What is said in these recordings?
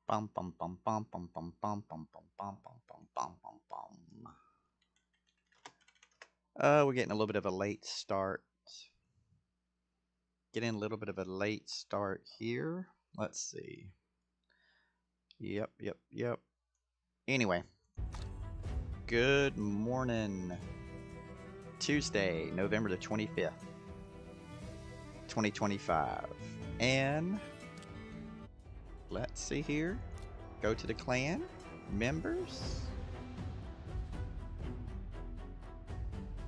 Bum bum bum bum bum bum bum bum bum bum bum bum bum bum bum. We're getting a little bit of a late start. Getting a little bit of a late start here. Let's see. Yep. Anyway, good morning. Tuesday, November the 25th, 2025. And let's see here. Go to the clan. Members.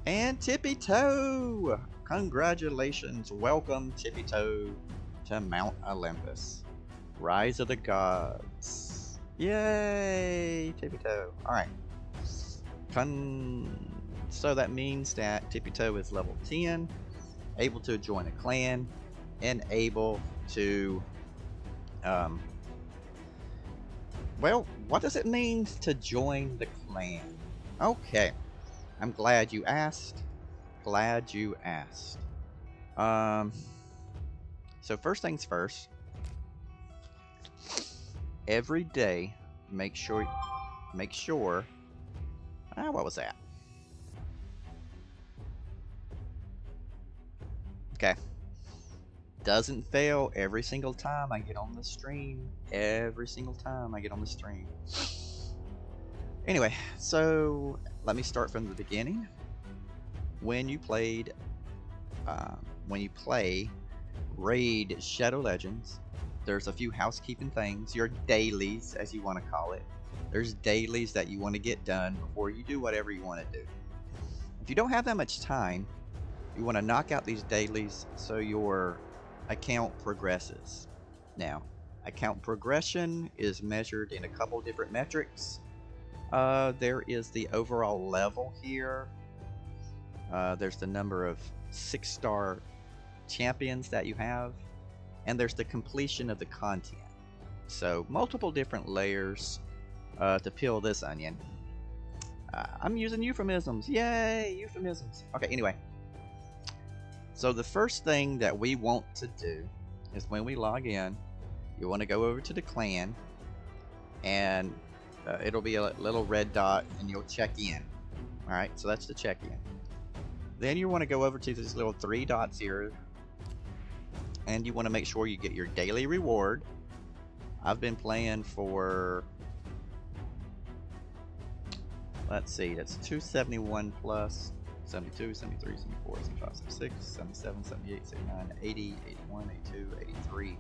And TippyToe! Congratulations. Welcome, TippyToe, to Mount Olympus. Rise of the Gods. Yay! TippyToe. Alright. So that means that TippyToe is level 10, able to join a clan, and able to... well, what does it mean to join the clan? Okay. I'm glad you asked. Glad you asked. So first things first. Every day, make sure. What was that? Okay. Doesn't fail every single time I get on the stream. Every single time I get on the stream. Anyway, so let me start from the beginning. When you play Raid Shadow Legends, there's a few housekeeping things, your dailies as you want to call it. There's dailies that you want to get done before you do whatever you want to do. If you don't have that much time, you want to knock out these dailies so your account progresses. Now, account progression is measured in a couple different metrics. There is the overall level here. There's the number of 6-star champions that you have, and there's the completion of the content. So multiple different layers to peel this onion. I'm using euphemisms. Yay, euphemisms. Okay, anyway. So the first thing that we want to do is when we log in, you want to go over to the clan, and it'll be a little red dot, and you'll check in. Alright, so that's the check-in. Then you want to go over to these little 3 dots here, and you want to make sure you get your daily reward. I've been playing for, let's see, that's 271 plus 72, 73, 74, 75, 76, 77, 78, 79, 80, 81, 82, 83.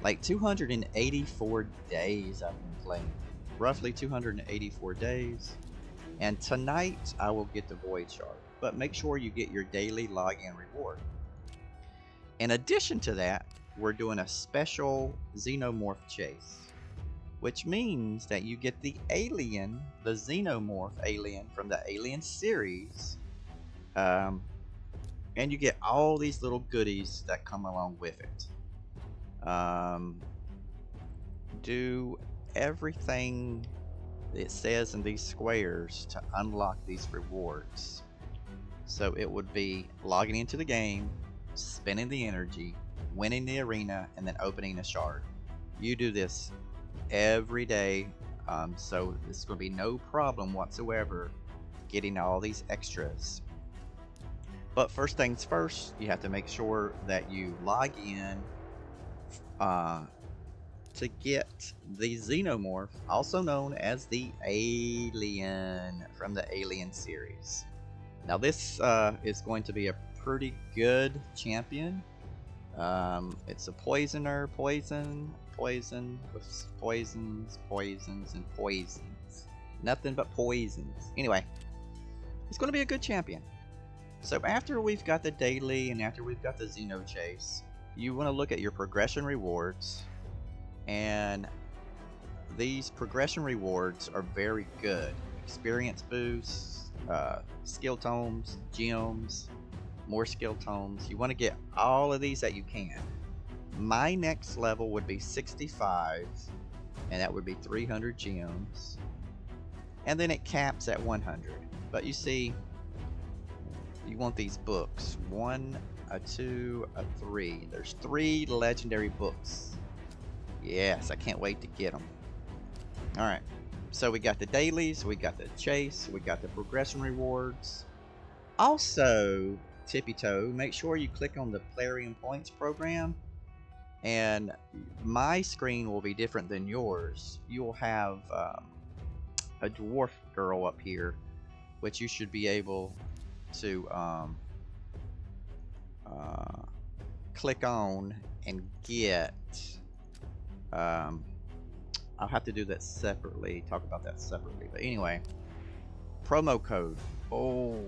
Like 284 days I've been playing. Roughly 284 days. And tonight I will get the void shard. But make sure you get your daily login reward. In addition to that, we're doing a special xenomorph chase, which means that you get the alien, the xenomorph alien from the Alien series, and you get all these little goodies that come along with it. Do everything it says in these squares to unlock these rewards. So it would be logging into the game, spending the energy, winning the arena, and then opening a shard. You do this every day, so this will be no problem whatsoever getting all these extras. But first things first, you have to make sure that you log in to get the xenomorph, also known as the alien from the Alien series. Now this is going to be a pretty good champion. It's a poisoner, poison with poisons, and poisons. Nothing but poisons. Anyway, it's going to be a good champion. So after we've got the daily and after we've got the Xeno Chase, you want to look at your progression rewards. And these progression rewards are very good. Experience boosts, skill tomes, gems, more skill tomes. You want to get all of these that you can. My next level would be 65, and that would be 300 gems. And then it caps at 100. But you see, you want these books. 1, a 2, a 3. There's 3 legendary books. Yes, I can't wait to get them. Alright. So we got the dailies, we got the chase, we got the progression rewards. Also, TippyToe, make sure you click on the Plarium Points program, and my screen will be different than yours. You'll have a dwarf girl up here, which you should be able to click on and get. I'll have to do that separately, talk about that separately. But anyway, promo code. Oh,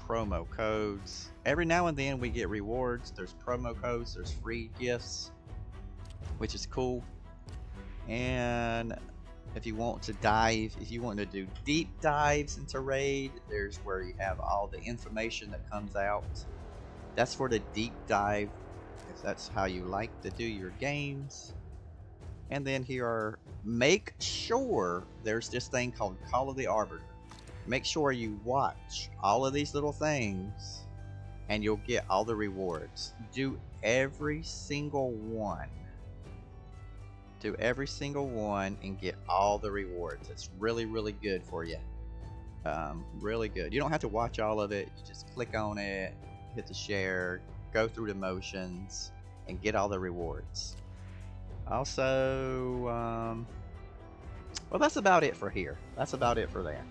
promo codes. Every now and then we get rewards. There's promo codes, there's free gifts, which is cool. And if you want to dive, if you want to do deep dives into Raid, there's where you have all the information that comes out. That's for the deep dive, if that's how you like to do your games. And then here are, make sure there's this thing called Call of the Arbiter. Make sure you watch all of these little things and you'll get all the rewards. Do every single one. Do every single one and get all the rewards. It's really, really good for you. Really good. You don't have to watch all of it. You just click on it, hit the share, go through the motions, and get all the rewards. Also, well, that's about it for here. That's about it for there.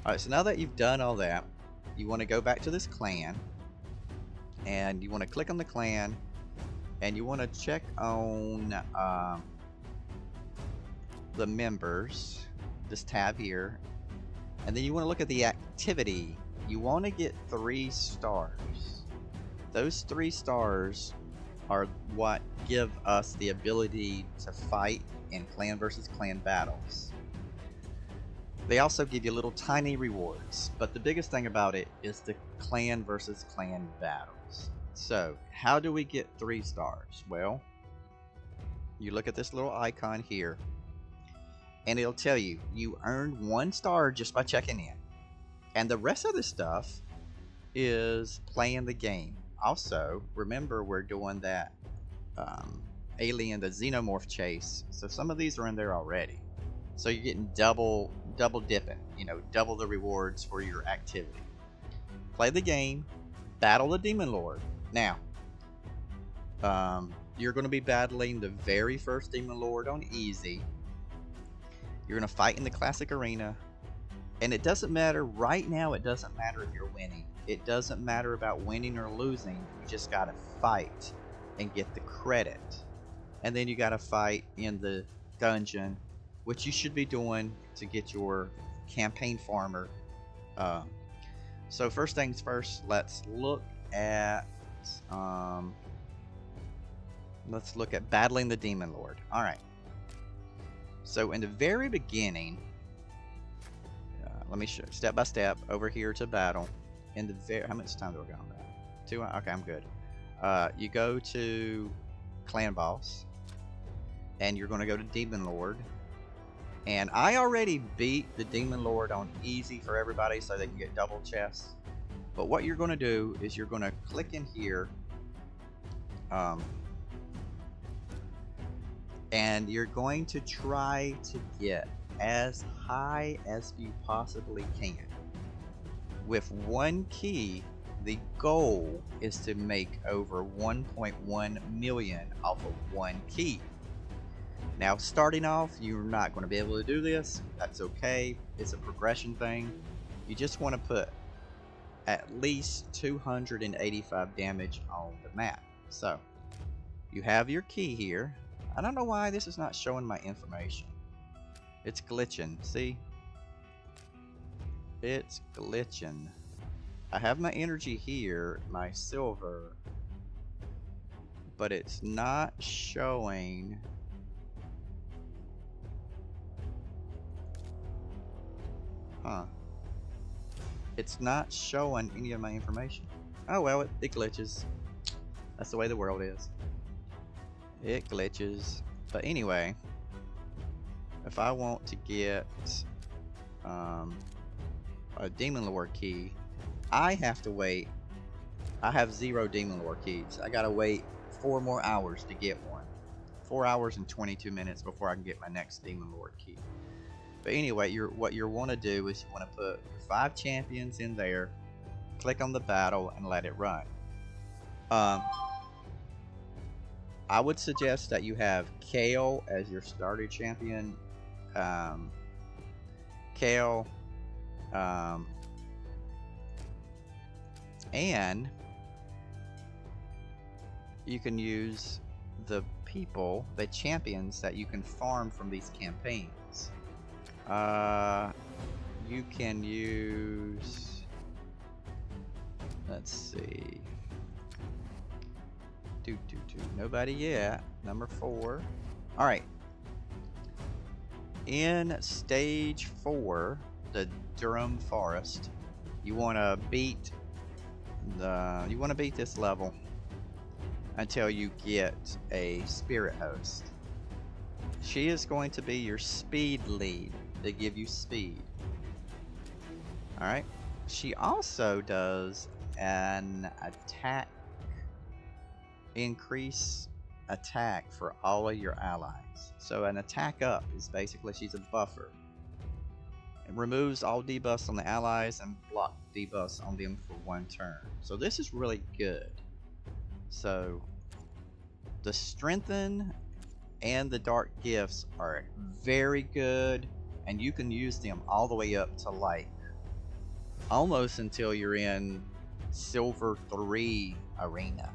Alright, so now that you've done all that, you want to go back to this clan, and you want to click on the clan, and you want to check on the members, this tab here, and then you want to look at the activity. You want to get 3 stars. Those 3 stars are what give us the ability to fight in clan versus clan battles. They also give you little tiny rewards, but the biggest thing about it is the clan versus clan battles. So, how do we get 3 stars? Well, you look at this little icon here, and it'll tell you, you earned 1 star just by checking in. And the rest of the stuff is playing the game. Also, remember we're doing that alien, the xenomorph chase, so some of these are in there already. So you're getting double dipping, you know, double the rewards for your activity. Play the game, battle the Demon Lord. Now, you're going to be battling the very first Demon Lord on easy. You're going to fight in the classic arena. And it doesn't matter, right now it doesn't matter if you're winning. It doesn't matter about winning or losing. You just gotta fight and get the credit. And then you gotta fight in the dungeon, which you should be doing to get your campaign farmer. So first things first, let's look at battling the Demon Lord. Alright. So in the very beginning, let me show step by step over here to battle. In the very, how much time do I got on that? 2. Okay, I'm good. You go to Clan Boss, and you're going to go to Demon Lord. And I already beat the Demon Lord on easy for everybody, so they can get double chests. But what you're going to do is you're going to click in here, and you're going to try to get as high as you possibly can. With 1 key, the goal is to make over 1.1 million off of 1 key. Now, starting off, you're not going to be able to do this. That's okay. It's a progression thing. You just want to put at least 285 damage on the map. So, you have your key here. I don't know why this is not showing my information. It's glitching, see? It's glitching. I have my energy here, my silver, but it's not showing. Huh. It's not showing any of my information. Oh well, it glitches. That's the way the world is. It glitches. But anyway, if I want to get a Demon Lord key, I have to wait. I have 0 Demon Lord keys. I gotta wait 4 more hours to get one. 4 hours and 22 minutes before I can get my next Demon Lord key. But anyway, what you want to do is you want to put your 5 champions in there, click on the battle, and let it run. I would suggest that you have Kale as your starter champion. Kale, and you can use the champions that you can farm from these campaigns. You can use, let's see, nobody yet. Number 4. All right. In stage 4, the Durham Forest, you want to beat this level until you get a spirit host. She is going to be your speed lead. They give you speed. All right. She also does an attack, increase attack for all of your allies. So an attack up is basically, she's a buffer. It removes all debuffs on the allies and block debuffs on them for 1 turn. So this is really good. So the strengthen and the dark gifts are very good, and you can use them all the way up to like almost until you're in Silver 3 arena.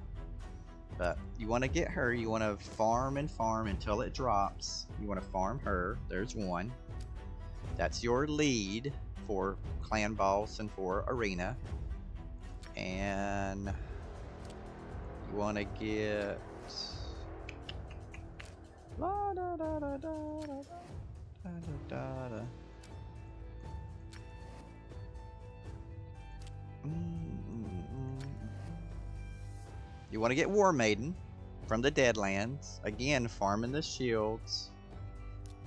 But you want to get her, you want to farm and farm until it drops. You want to farm her. There's 1. That's your lead for clan boss and for arena. And you want to get la da da da da da da da da. You want to get War Maiden from the Deadlands. Again, farming the shields.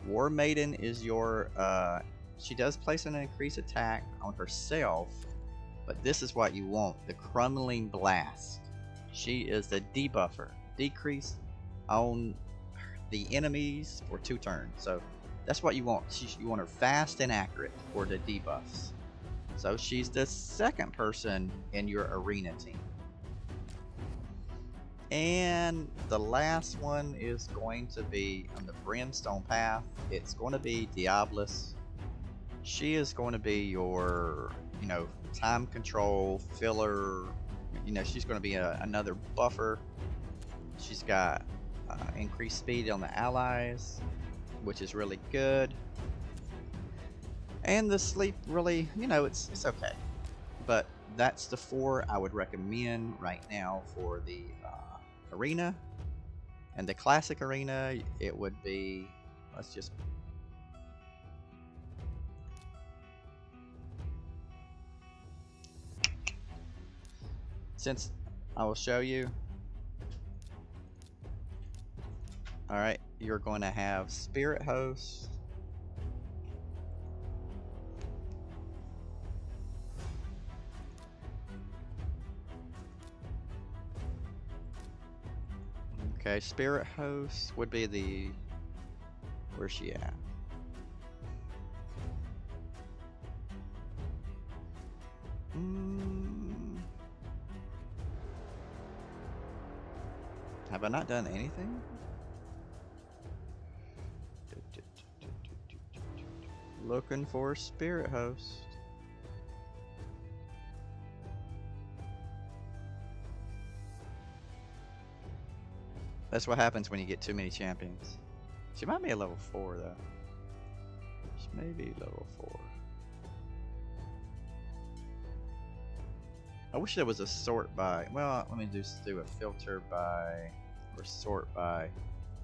War Maiden is your, she does place an increased attack on herself, but this is what you want, the Crumbling Blast. She is the debuffer. Decrease on the enemies for 2 turns. So that's what you want. You want her fast and accurate for the debuffs. So she's the 2nd person in your arena team. And the last one is going to be on the Brimstone Path. It's going to be Diabolus. She is going to be your, time control, filler. She's going to be another buffer. She's got increased speed on the allies, which is really good. And the sleep really, it's okay. But that's the 4 I would recommend right now for the arena. And the classic arena, it would be, let's just, since I will show you. Alright, you're going to have Spirit Host. Okay, Spirit Host would be the, where's she at? Have I not done anything? Looking for Spirit Host. That's what happens when you get too many champions. She might be a level 4 though. She may be level 4. I wish there was a sort by, well, let me just do a filter by, or sort by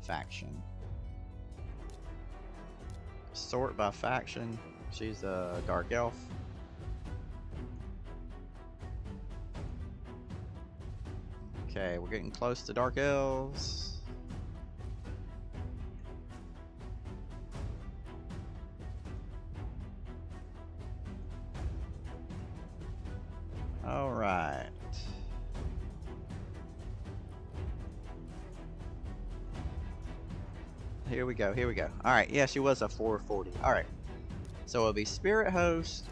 faction. Sort by faction. She's a dark elf. Okay, we're getting close to dark elves. All right. Here we go. Here we go. All right. Yeah, she was a 440. All right. So it'll be Spirit Host.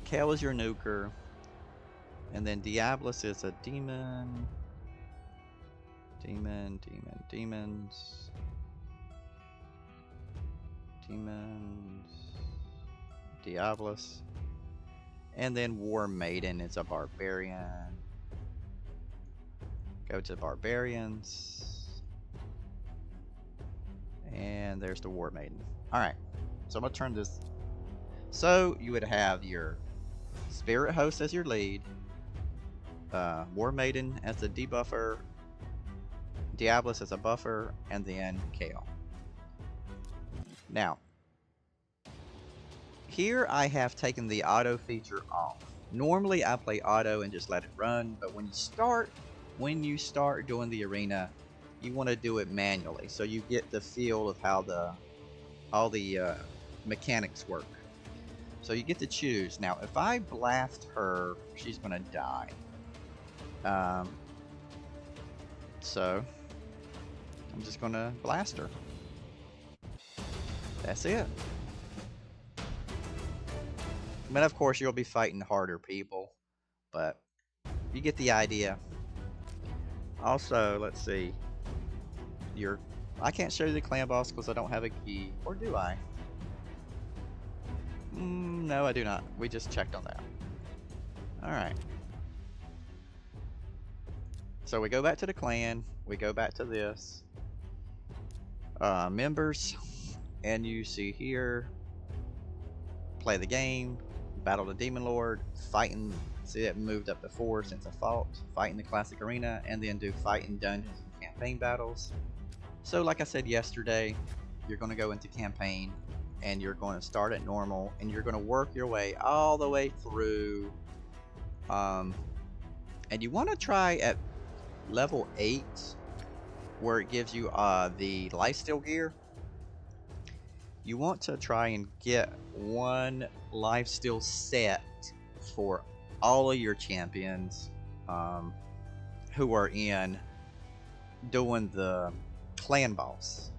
Kale is your nuker. And then Diablos is a demon. Demons. Diablos. And then War Maiden is a barbarian. Go to barbarians. And there's the War Maiden. Alright. So I'm going to turn this. So you would have your Spirit Host as your lead. War Maiden as the debuffer. Diablos as a buffer. And then Kale. Now. Here I have taken the auto feature off. Normally I play auto and just let it run, but when you start doing the arena, you want to do it manually so you get the feel of how all the mechanics work. So you get to choose. Now if I blast her, she's gonna die. So I'm just gonna blast her. That's it. But of course you'll be fighting harder people, but you get the idea. Also, let's see. I can't show you the clan boss because I don't have a key, or do I? No, I do not. We just checked on that. Alright. So we go back to the clan, we go back to this. Members, and you see here, play the game, battle the Demon Lord, fighting, see that moved up to 4 since I fought, fighting the classic arena, and then do fighting dungeons and campaign battles. So like I said yesterday, you're going to go into campaign, and you're going to start at normal, and you're going to work your way all the way through, and you want to try at level 8, where it gives you the lifesteal gear. You want to try and get one lifesteal set for all of your champions who are in doing the clan boss.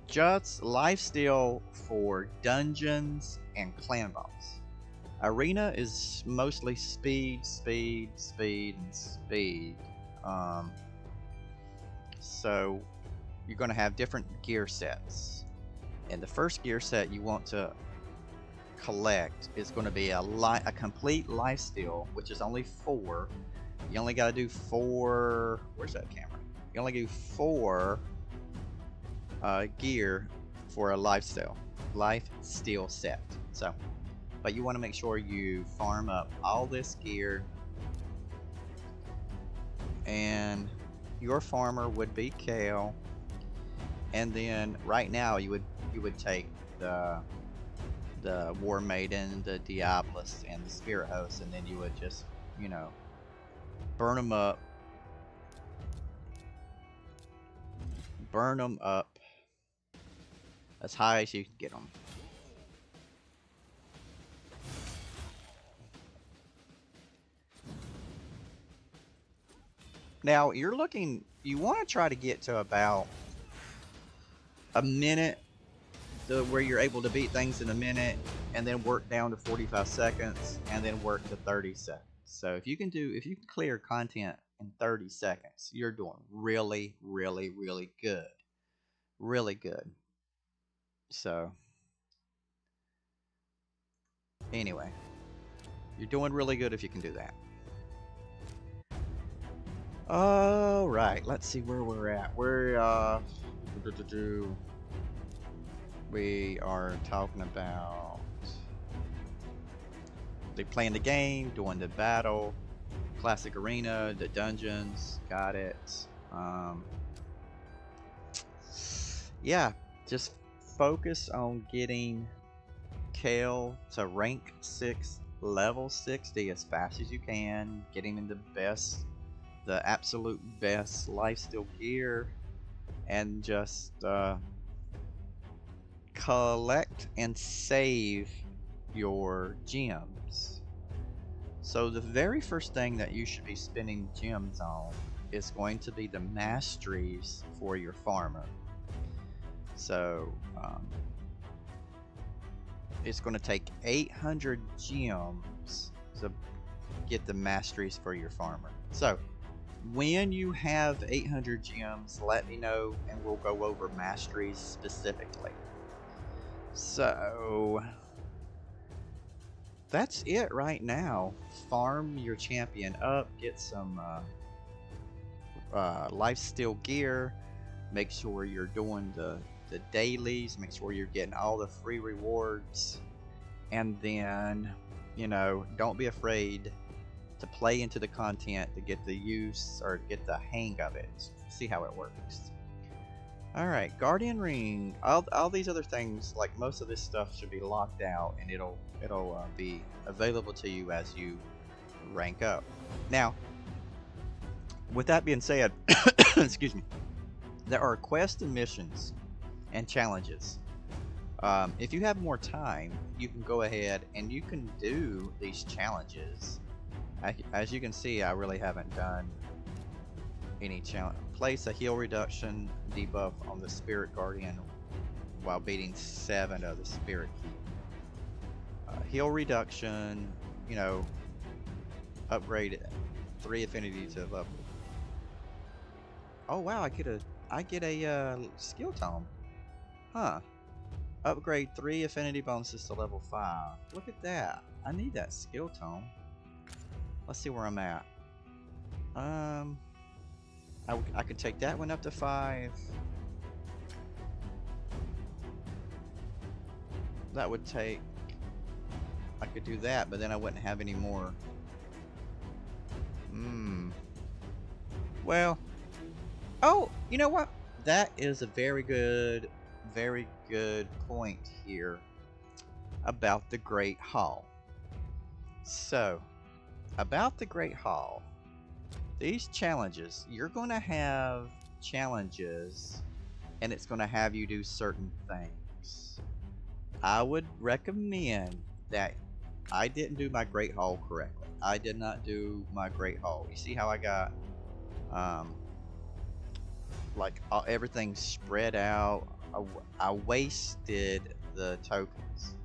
Just lifesteal for dungeons and clan boss. Arena is mostly speed, and speed. So you're going to have different gear sets. And the first gear set you want to collect is going to be a complete lifesteal, which is only 4. You only got to do 4. Where's that camera? You only do 4 gear for a lifesteal set. So, but you want to make sure you farm up all this gear, and your farmer would be Kale. And then right now you would take the War Maiden, the Diablos, and the Spirit Host, and then you would just, you know, burn them up as high as you can get them. Now you want to try to get to about a minute, where you're able to beat things in a minute, and then work down to 45 seconds, and then work to 30 seconds. So if you can clear content in 30 seconds, you're doing really, really, really good. Really good. So anyway, you're doing really good if you can do that. All right, let's see where we're at. We are talking about playing the game, doing the battle, classic arena, the dungeons. Got it. Yeah, just focus on getting Kale to rank 6, level 60 as fast as you can, getting in the absolute best lifesteal gear, and just collect and save your gems. So the very first thing that you should be spending gems on is going to be the masteries for your farmer. So it's going to take 800 gems to get the masteries for your farmer. So when you have 800 gems, let me know and we'll go over masteries specifically. So that's it right now. Farm your champion up, get some lifesteal gear, make sure you're doing the dailies, make sure you're getting all the free rewards, and then, you know, don't be afraid to play into the content to get the use or get the hang of it, see how it works. Alright, Guardian Ring, all these other things, like most of this stuff should be locked out, and it'll be available to you as you rank up. Now, with that being said, excuse me, there are quests and missions and challenges. If you have more time, you can go ahead and you can do these challenges. As you can see, I really haven't done any challenge. Place a heal reduction debuff on the Spirit Guardian while beating 7 of the Spirit Key. Heal reduction, you know, upgrade 3 affinity to level. Oh wow, I get a skill tome. Huh. Upgrade 3 affinity bonuses to level 5. Look at that. I need that skill tome. Let's see where I'm at. I could take that one up to 5. That would take... I could do that, but then I wouldn't have any more. Well... Oh, you know what? That is a very good point here about the Great Hall. So, about the Great Hall, these challenges, you're going to have challenges and it's going to have you do certain things. I would recommend that I didn't do my Great Hall correctly. I did not do my Great Hall. You see how I got like everything spread out. I wasted the tokens.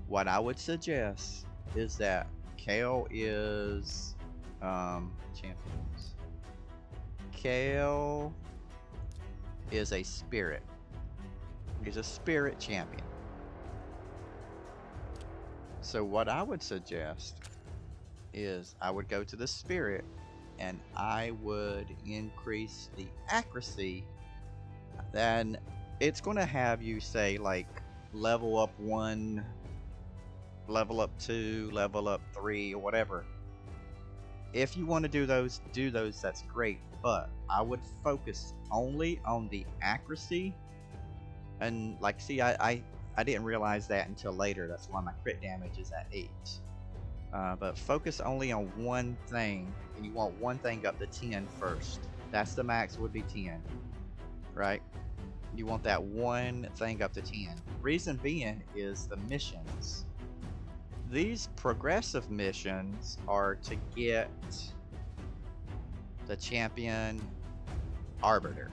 What I would suggest is that Kale is champions. Kale is a spirit. He's a spirit champion. So what I would suggest is I would go to the spirit and I would increase the accuracy. Then it's going to have you say like level up 1, level up 2, level up 3, or whatever. If you want to do those, that's great, but I would focus only on the accuracy. And like, see, I didn't realize that until later. That's why my crit damage is at 8. But focus only on one thing, and you want one thing up to 10 first. That's the max, would be 10, right? You want that one thing up to 10. Reason being is the missions. These progressive missions are to get the champion Arbiter,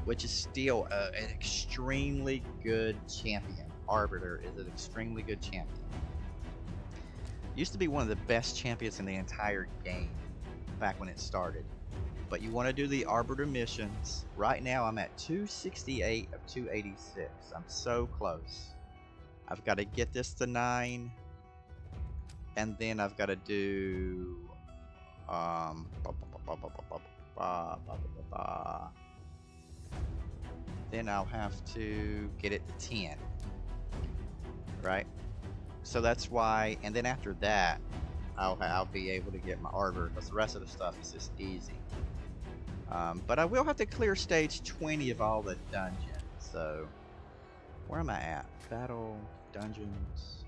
which is still an extremely good champion. Arbiter is an extremely good champion. Used to be one of the best champions in the entire game back when it started. But you want to do the Arbiter missions. Right now I'm at 268 of 286. I'm so close. I've got to get this to 9. And then I've got to do then I'll have to get it to 10. Right? So that's why, and then after that I'll be able to get my Arbiter, because the rest of the stuff is just easy. But I will have to clear stage 20 of all the dungeons. So where am I at? Battle, dungeons.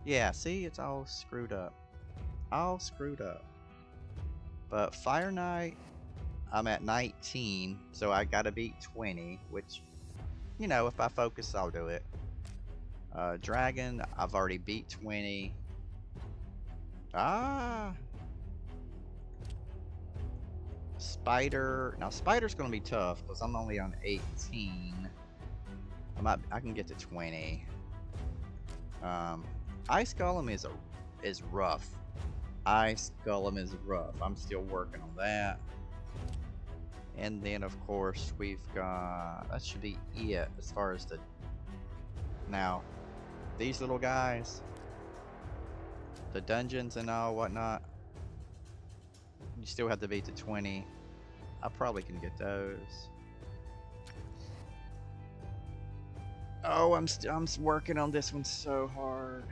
Yeah, see, it's all screwed up. All screwed up. But Fire Knight, I'm at 19, so I gotta beat 20, which, you know, if I focus, I'll do it. Dragon, I've already beat 20. Spider. Now, Spider's going to be tough because I'm only on 18. I can get to 20. Ice Golem is rough. Ice Golem is rough. I'm still working on that. And then, of course, we've got... That should be it as far as the... Now, these little guys, the dungeons and all whatnot, you still have to beat the 20. I probably can get those. Oh, I'm working on this one so hard.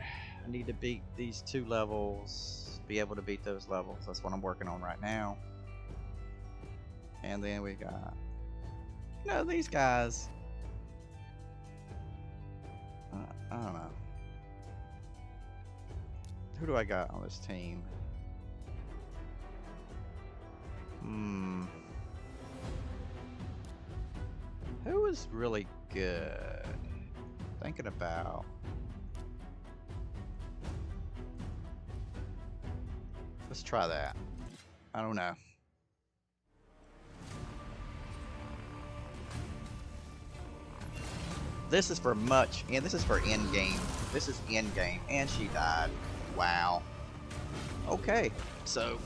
I need to beat these 2 levels, be able to beat those levels. That's what I'm working on right now. And then we got, you know, these guys. I don't know. Who do I got on this team? Who is really good? Thinking about. Let's try that. I don't know. This is for much, and this is for end game. This is end game, and she died. Wow. Okay, so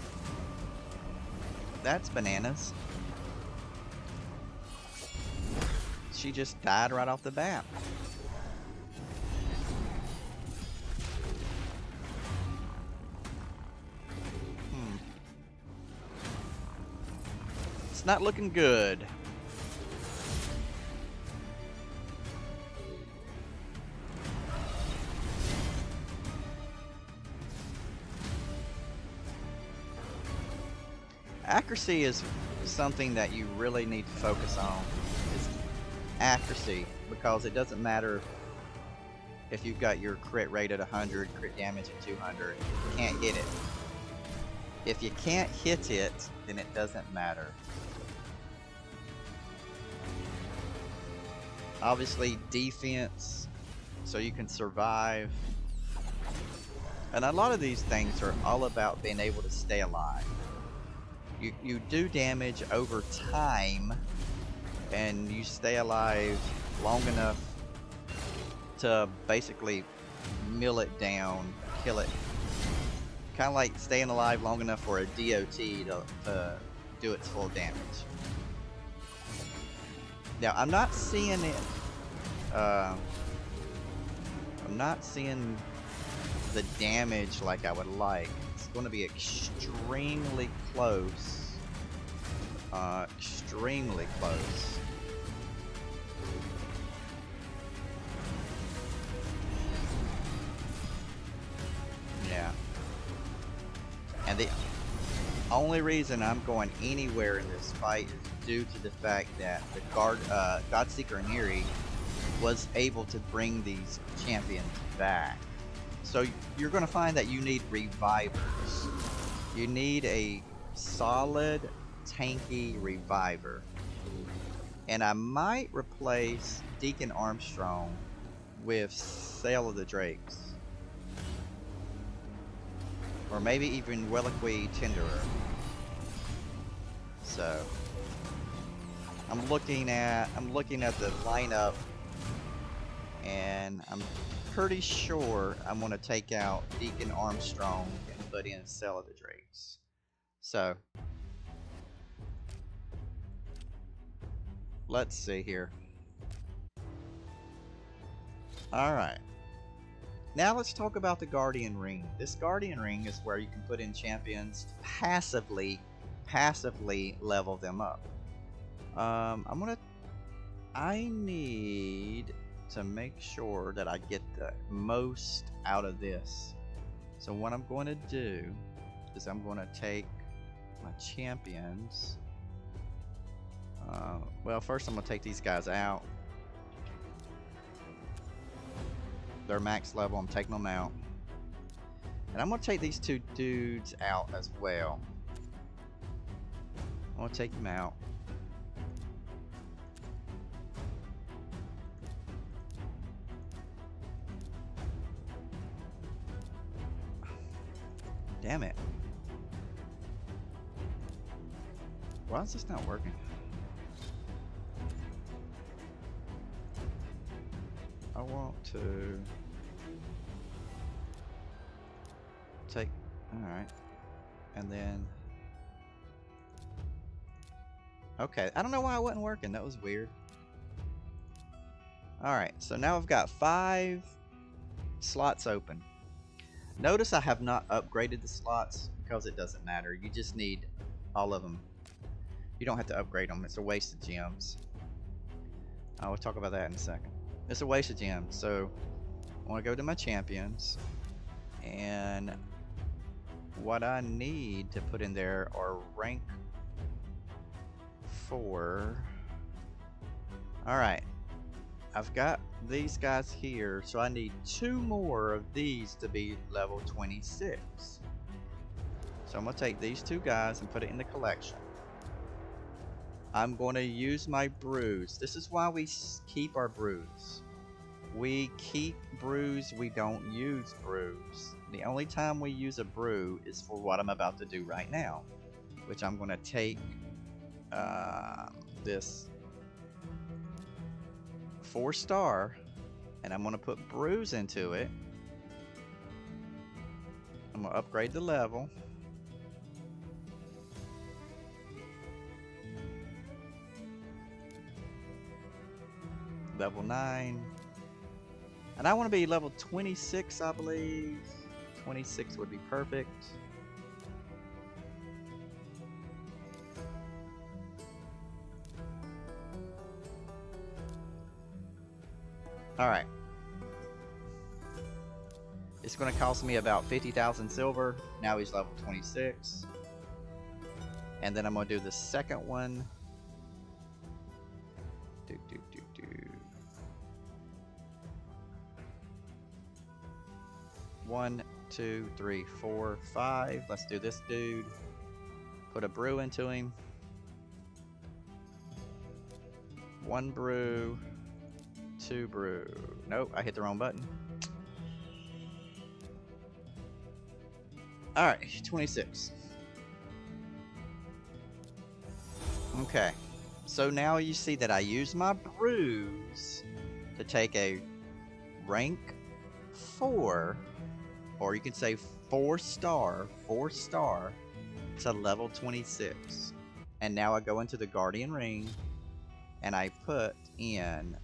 that's bananas. She just died right off the bat. It's not looking good. Accuracy is something that you really need to focus on. Is accuracy, because it doesn't matter if you've got your crit rate at 100, crit damage at 200. You can't hit it. If you can't hit it, then it doesn't matter. Obviously, defense, so you can survive. And a lot of these things are all about being able to stay alive. You do damage over time, and you stay alive long enough to basically mill it down, kill it. Kind of like staying alive long enough for a DOT to do its full damage. Now, I'm not seeing it. I'm not seeing the damage like I would like. It's going to be extremely close. Extremely close. Yeah. And the only reason I'm going anywhere in this fight is due to the fact that the Godseeker Neri was able to bring these champions back. So you're going to find that you need revivers. You need a solid, tanky reviver. And I might replace Deacon Armstrong with Sail of the Drakes. Or maybe even Welliqui Tenderer. So I'm looking at the lineup, and I'm pretty sure I'm gonna take out Deacon Armstrong and put in Sail of the Drakes. So let's see here. Alright. Now let's talk about the Guardian Ring. This Guardian Ring is where you can put in champions to passively level them up. I need to make sure that I get the most out of this. So what I'm going to do is I'm going to take my champions. Well, first I'm going to take these guys out. They're max level. I'm taking them out. And I'm going to take these 2 dudes out as well. I'm going to take them out. Damn it. Why is this not working? I want to take, alright, and then, okay, I don't know why it wasn't working, that was weird. Alright, so now I've got 5 slots open. Notice I have not upgraded the slots because it doesn't matter, you just need all of them. You don't have to upgrade them, it's a waste of gems. I will talk about that in a second. It's a waste of gems, so I want to go to my champions, and what I need to put in there are rank 4. Alright, I've got these guys here, so I need 2 more of these to be level 26. So I'm going to take these 2 guys and put it in the collection. I'm going to use my brews. This is why we keep our brews. We keep brews, we don't use brews. The only time we use a brew is for what I'm about to do right now, which I'm going to take this 4-star and I'm going to put brews into it. I'm going to upgrade the level. Level 9. And I want to be level 26, I believe. 26 would be perfect. Alright. It's going to cost me about 50,000 silver. Now he's level 26. And then I'm going to do the second one. 1, 2, 3, 4, 5. Let's do this dude. Put a brew into him. 1 brew. 2 brew. Nope, I hit the wrong button. Alright, 26. Okay. So now you see that I use my brews to take a rank 4, or you can say 4-star to level 26. And now I go into the Guardian Ring and I put in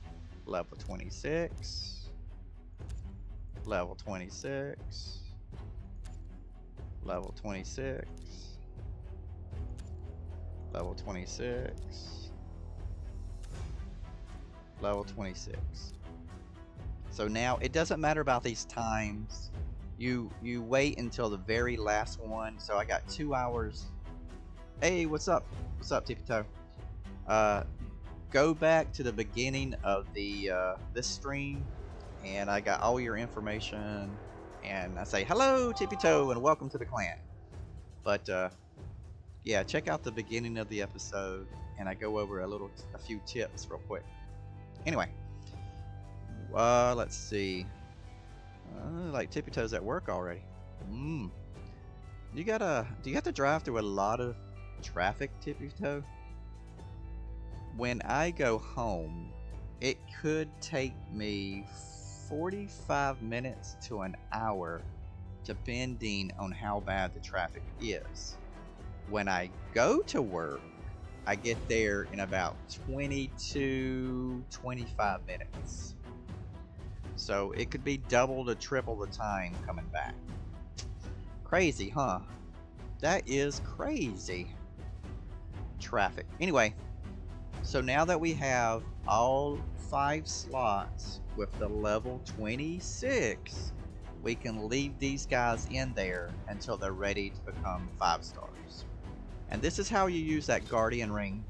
level 26, level 26, level 26, level 26, level 26. So now it doesn't matter about these times. You wait until the very last one. So I got 2 hours. Hey, what's up? What's up, TippyToe? Go back to the beginning of the this stream, and I got all your information. And I say hello, TippyToe, and welcome to the clan. But yeah, check out the beginning of the episode, and I go over a few tips real quick. Anyway, let's see. Like TippyToe's at work already. Do you have to drive through a lot of traffic, TippyToe? When I go home, it could take me 45 minutes to an hour, depending on how bad the traffic is. When I go to work, I get there in about 25 minutes. So it could be double to triple the time coming back. Crazy, huh? That is crazy. Traffic. Anyway, so now that we have all 5 slots with the level 26, we can leave these guys in there until they're ready to become 5-stars. And this is how you use that Guardian Ring.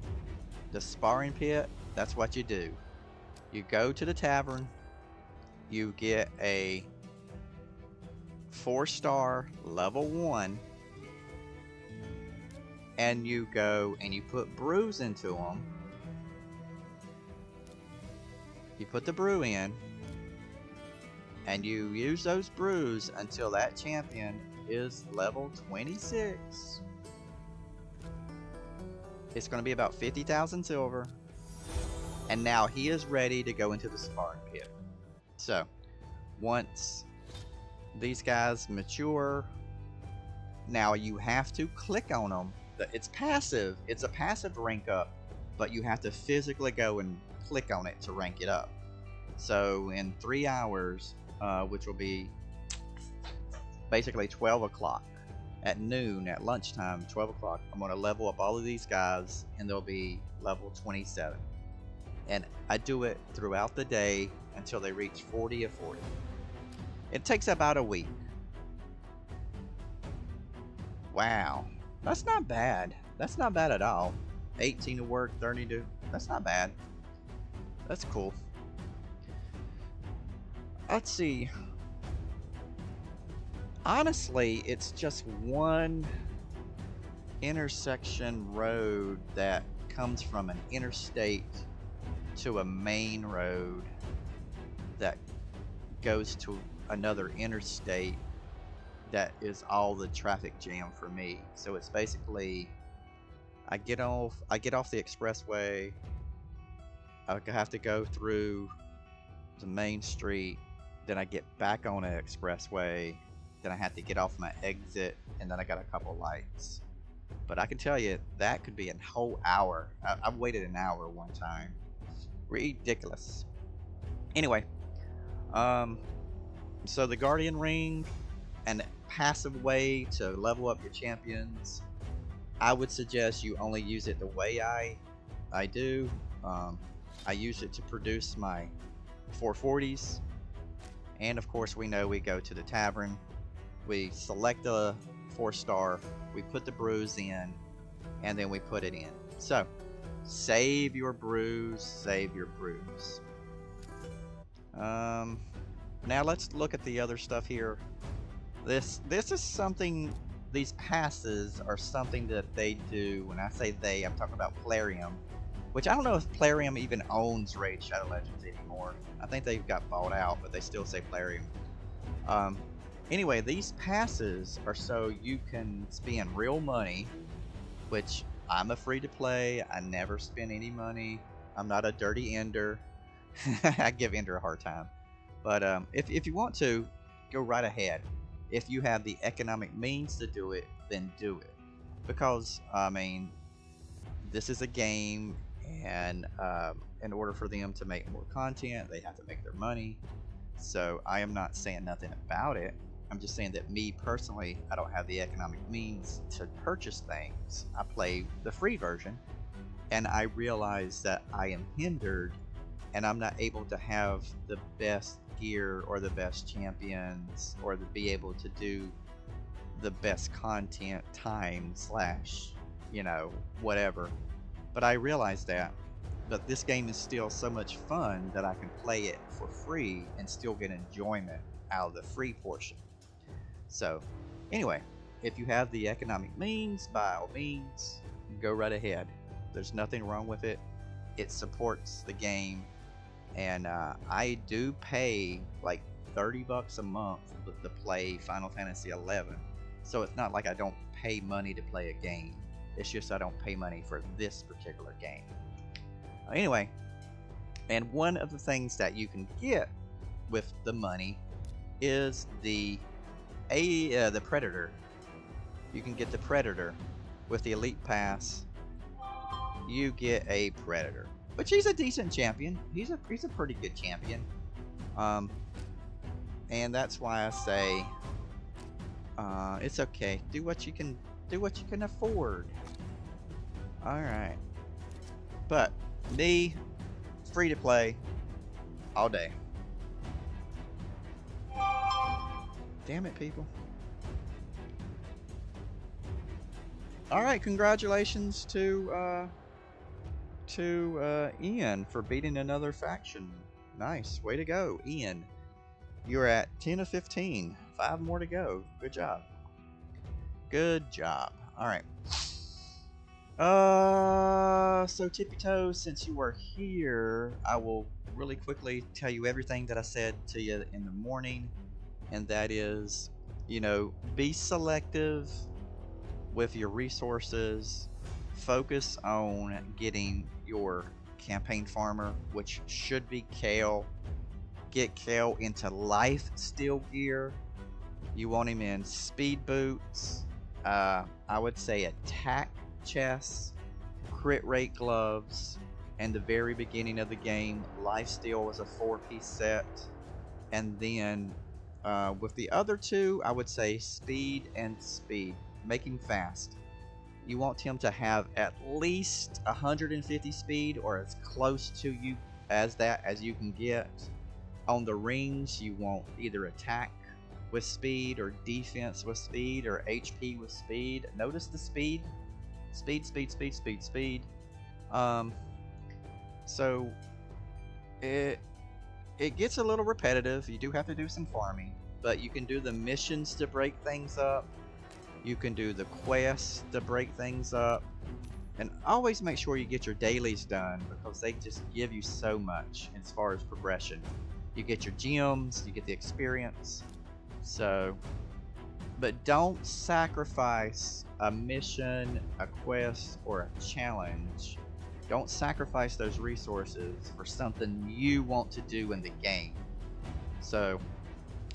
The sparring pit, that's what you do. You go to the tavern, you get a 4-star level 1, and you go and you put brews into them. You put the brew in, and you use those brews until that champion is level 26. It's going to be about 50,000 silver. And now he is ready to go into the sparring pit. So, once these guys mature, now you have to click on them. It's passive. It's a passive rank up, but you have to physically go and click on it to rank it up. So in 3 hours, which will be basically 12 o'clock at noon, at lunchtime, 12 o'clock, I'm going to level up all of these guys, and they'll be level 27. And I do it throughout the day until they reach 40 of 40. It takes about a week. Wow, that's not bad. That's not bad at all. 18 to work, 30 to... That's not bad. That's cool. Let's see. Honestly, it's just one intersection road that comes from an interstate to a main road that goes to another interstate that is all the traffic jam for me. So it's basically I get off the expressway, I have to go through the main street, then I get back on an expressway, then I have to get off my exit, and then I got a couple lights. But I can tell you that could be a whole hour. I've waited an hour one time. Ridiculous. Anyway, so the Guardian Ring, an passive way to level up your champions. I would suggest you only use it the way I do. I use it to produce my 440s, and of course we know we go to the tavern, we select a 4-star, we put the brews in, and then we put it in. So save your brews, save your brews. Now let's look at the other stuff here. This is something, these passes are something that they do. When I say they, I'm talking about Plarium, which I don't know if Plarium even owns Raid Shadow Legends anymore. I think they've got bought out, but they still say Plarium. Anyway, these passes are so you can spend real money, which I'm a free to play. I never spend any money. I'm not a dirty Ender. I give Ender a hard time. But if you want to, go right ahead. If you have the economic means to do it, then do it. Because, I mean, this is a game, and in order for them to make more content, they have to make their money. So I am not saying nothing about it. I'm just saying that me personally, I don't have the economic means to purchase things. I play the free version, and I realize that I am hindered, and I'm not able to have the best gear or the best champions, or to be able to do the best content time slash, you know, whatever. But I realize that. But this game is still so much fun that I can play it for free and still get enjoyment out of the free portion. So, anyway, if you have the economic means, by all means, go right ahead. There's nothing wrong with it. It supports the game. And I do pay like $30 a month to play Final Fantasy XI. So it's not like I don't pay money to play a game. It's just I don't pay money for this particular game. Anyway, and one of the things that you can get with the money is the Predator. You can get the Predator with the Elite Pass. You get a Predator, which he's a decent champion. He's a pretty good champion. And that's why I say it's okay. Do what you can afford. All right. But me, free to play all day. Damn it, people. All right, congratulations to Ian for beating another faction. Nice, way to go, Ian. You're at 10 of 15. 5 more to go. Good job. Good job. All right. So TippyToe, since you are here, I will really quickly tell you everything that I said to you in the morning, and that is, you know, be selective with your resources. focus on getting your campaign farmer, which should be Kale. Get Kale into life steal gear. You want him in speed boots. I would say attack chests, crit rate gloves, and the very beginning of the game, lifesteal was a 4-piece set. And then with the other two, I would say speed and speed. Make him fast. You want him to have at least 150 speed or as close to you as that as you can get. On the rings, you want either attack with speed or defense with speed or HP with speed. Notice the speed. Speed, speed, speed, speed, speed. So it gets a little repetitive. You do have to do some farming, but you can do the missions to break things up. You can do the quests to break things up. And always make sure you get your dailies done because they just give you so much as far as progression. You get your gems, you get the experience. So, but don't sacrifice a mission, a quest, or a challenge. Don't sacrifice those resources for something you want to do in the game. So,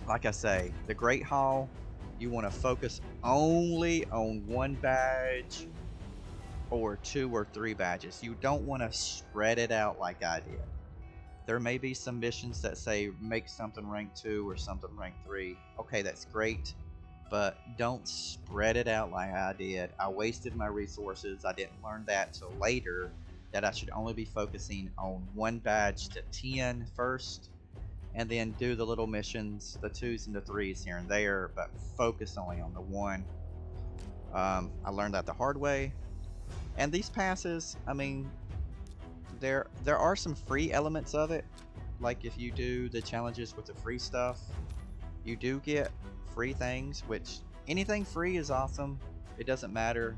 like I say, the Great Hall, you want to focus only on one badge or 2 or 3 badges. You don't want to spread it out like I did. There may be some missions that say make something rank 2 or something rank 3. Okay, that's great, but don't spread it out like I did. I wasted my resources. I didn't learn that till later, that I should only be focusing on 1 badge to 10 first, and then do the little missions, the 2s and the 3s here and there, but focus only on the 1. I learned that the hard way. And these passes, I mean, there are some free elements of it. Like if you do the challenges with the free stuff, you do get free things, which anything free is awesome. It doesn't matter.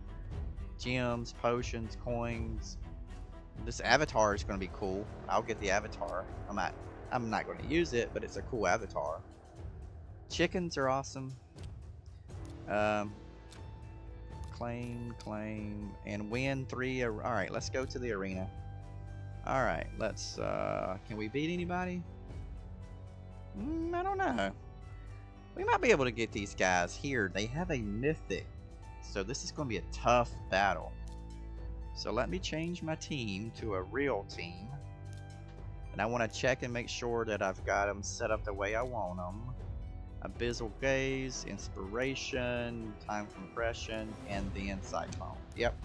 Gems, potions, coins. This avatar is going to be cool. I'll get the avatar. I'm not going to use it, but it's a cool avatar. Chickens are awesome. Claim, and win 3. Alright, let's go to the arena. Alright, let's, can we beat anybody? I don't know. We might be able to get these guys here. They have a mythic, so this is going to be a tough battle. So let me change my team to a real team. And I want to check and make sure that I've got them set up the way I want them. Abyssal Gaze, Inspiration, Time Compression, and then Cyclone. Yep.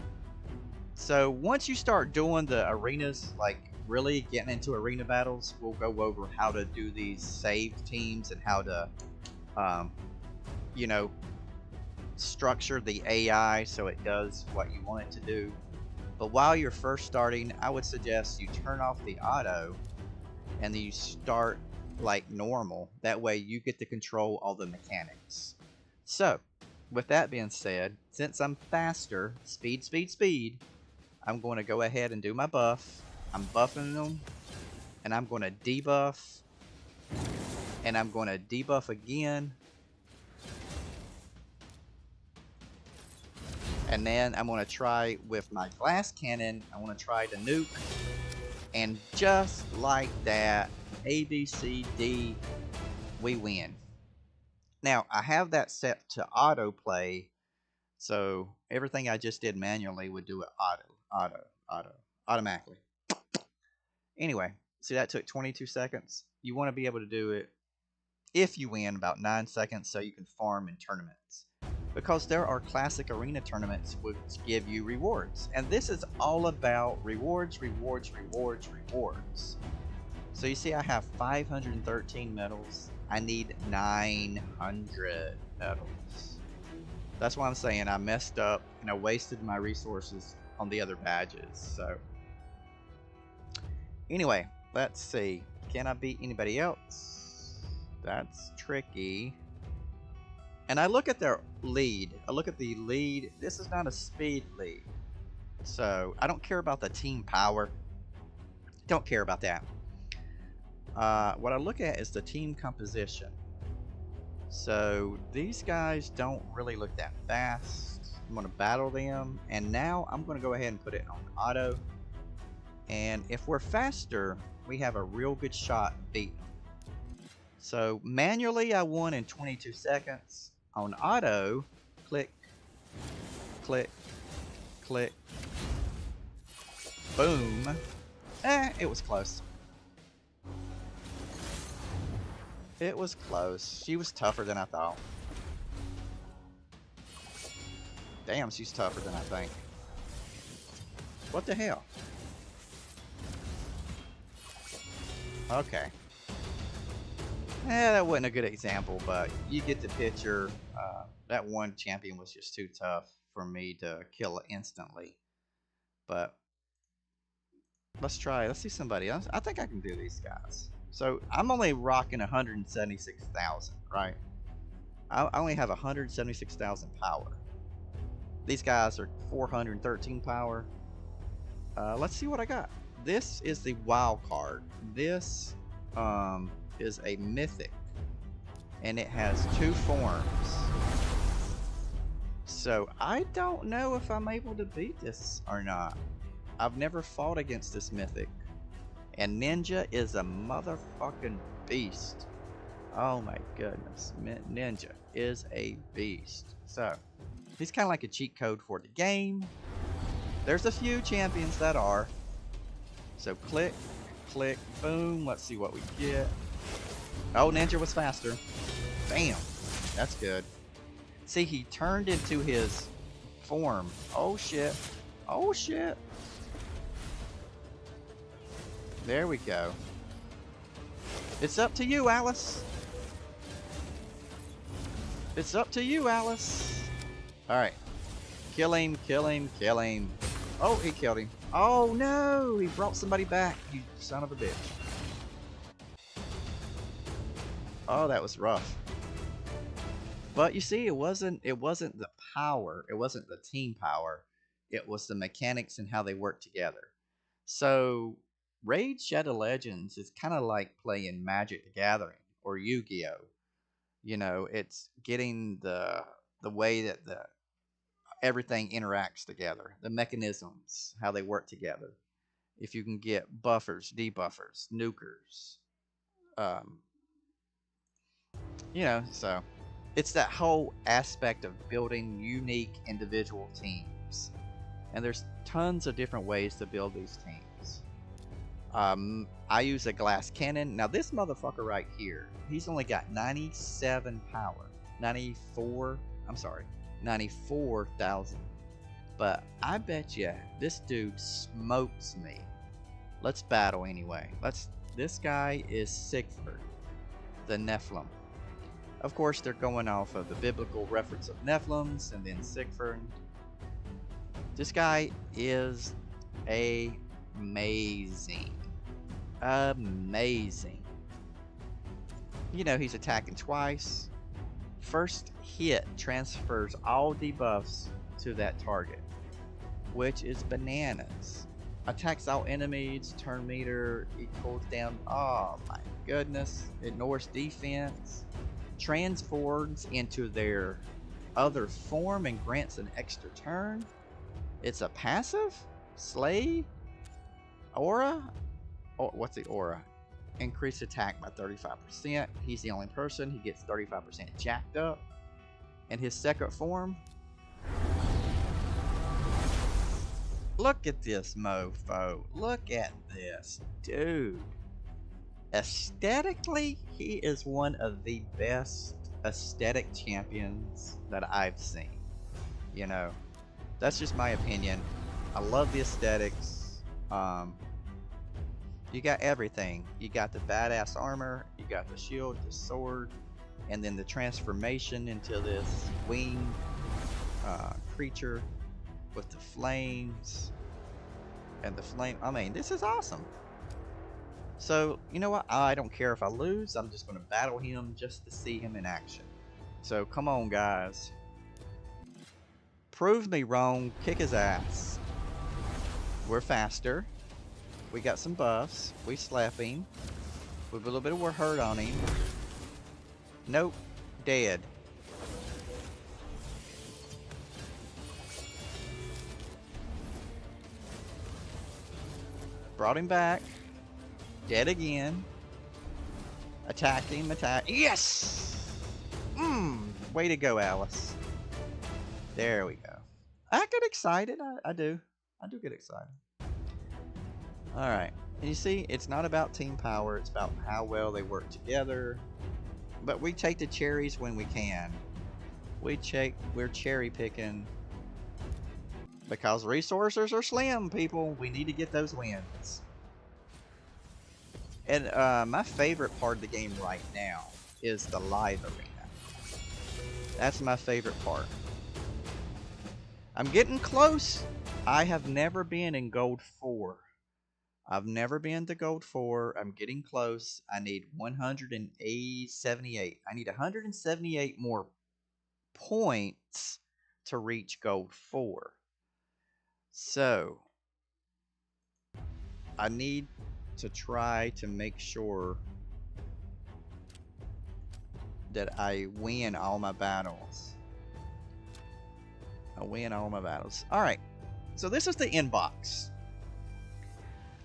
So once you start doing the arenas, like really getting into arena battles, we'll go over how to do these save teams and how to, you know, structure the AI so it does what you want it to do. But while you're first starting, I would suggest you turn off the auto and then you start like normal. That way you get to control all the mechanics. So with that being said, since I'm faster, speed, speed, speed, I'm going to go ahead and do my buff. I'm buffing them, and I'm going to debuff, and I'm going to debuff again, and then I'm going to try with my glass cannon. I want to try to nuke, and just like that, A, B, C, D, we win. Now, I have that set to autoplay, so everything I just did manually would do it automatically. Anyway, see that took 22 seconds. You want to be able to do it if you win about 9 seconds so you can farm in tournaments. Because there are classic arena tournaments which give you rewards. And this is all about rewards, rewards, rewards, rewards. So you see I have 513 medals. I need 900 medals. That's why I'm saying I messed up and I wasted my resources on the other badges. So anyway, let's see. Can I beat anybody else? That's tricky. And I look at their lead. I look at the lead. This is not a speed lead. So I don't care about the team power. Don't care about that. What I look at is the team composition. So these guys don't really look that fast. I'm going to battle them, and now I'm going to go ahead and put it on auto. And if we're faster, we have a real good shot of beating them. So manually, I won in 22 seconds. On auto, click, click, click, boom. It was close. It was close. She was tougher than I thought. Damn, she's tougher than I think. What the hell? Okay. That wasn't a good example, but you get the picture. That one champion was just too tough for me to kill instantly. But let's try. Let's see somebody else. I think I can do these guys. So I'm only rocking 176,000, right? I only have 176,000 power. These guys are 413 power. Let's see what I got. This is the wild card. This is a mythic, and it has 2 forms. So I don't know if I'm able to beat this or not. I've never fought against this mythic, and Ninja is a motherfucking beast. Oh my goodness, Ninja is a beast. So he's kind of like a cheat code for the game. There's a few champions that are. So click, click, boom. Let's see what we get. Oh, Ninja was faster. Bam. That's good. See, he turned into his form. Oh, shit. Oh, shit. There we go. It's up to you, Alice. It's up to you, Alice. Alright. Kill him, kill him, kill him. Oh, he killed him. Oh, no. He brought somebody back, you son of a bitch. Oh, that was rough. But you see, it wasn't the power. It wasn't the team power. It was the mechanics and how they work together. So, Raid Shadow Legends is kind of like playing Magic the Gathering or Yu-Gi-Oh. You know, it's getting the way that everything interacts together, the mechanisms, how they work together. If you can get buffers, debuffers, nukers, you know, so it's that whole aspect of building unique individual teams. And there's tons of different ways to build these teams. I use a glass cannon. Now this motherfucker right here, he's only got 97 power. 94,000. But I bet you this dude smokes me. Let's battle anyway. This guy is Sigfrid, the Nephilim. Of course, they're going off of the biblical reference of Nephilims and then Sigfrid. This guy is amazing. Amazing. You know, he's attacking twice. First hit transfers all debuffs to that target, which is bananas. Attacks all enemies, turn meter equals down. Oh my goodness. Ignores defense. Transforms into their other form and grants an extra turn. It's a passive? Slay? Aura? Oh, what's the aura? Increase attack by 35%. He's the only person. He gets 35% jacked up. And his second form. Look at this mofo. Look at this. Dude. Aesthetically, he is one of the best aesthetic champions that I've seen. You know, that's just my opinion. I love the aesthetics. You got everything. You got the badass armor, you got the shield, the sword, and then the transformation into this winged creature with the flames and the flame. I mean, this is awesome. So, you know what? I don't care if I lose. I'm just going to battle him just to see him in action. So, come on, guys. Prove me wrong. Kick his ass. We're faster. We got some buffs. We slap him. We have a little bit of hurt on him. Nope. Dead. Brought him back. Dead again. Attacked him. Attack. Yes! Way to go, Alice. There we go. I get excited. I do. I do get excited. Alright. And you see, it's not about team power. It's about how well they work together. But we take the cherries when we can. We're cherry picking. Because resources are slim, people. We need to get those wins. And my favorite part of the game right now is the live arena. That's my favorite part. I'm getting close. I have never been in Gold 4. I've never been to Gold 4. I'm getting close. I need 178. I need 178 more points to reach Gold 4. So, I need to try to make sure that I win all my battles. I win all my battles. Alright, so this is the inbox.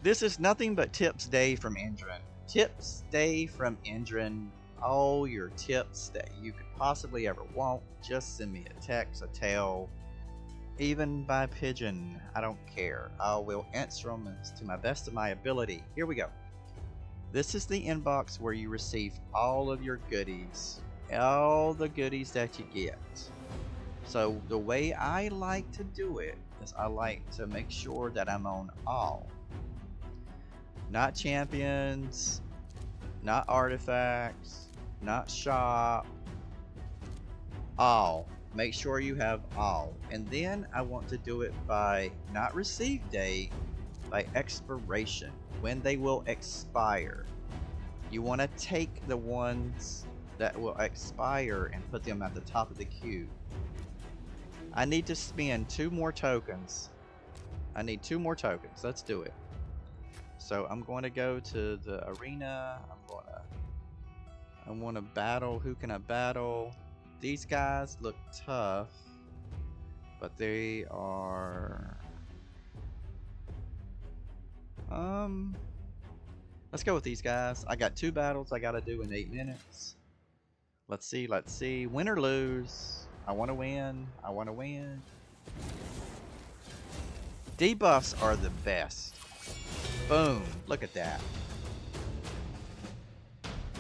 This is nothing but tips day from Endrin. Tips day from Endrin. All your tips that you could possibly ever want. Just send me a text, a tell, even by pigeon. I don't care. I will answer them to my best of my ability. Here we go. This is the inbox where you receive all of your goodies. All the goodies that you get. So the way I like to do it is I like to make sure that I'm on all. Not champions, not artifacts, not shop, all. Make sure you have all. And then I want to do it by not receive date, by expiration, when they will expire. You want to take the ones that will expire and put them at the top of the queue. I need to spend 2 more tokens. I need 2 more tokens. Let's do it. So I'm going to go to the arena. I want to battle. Who can I battle? These guys look tough, but they are let's go with these guys. I got 2 battles I gotta do in 8 minutes. Let's see. Win or lose. I want to win. Debuffs are the best. Boom. Look at that.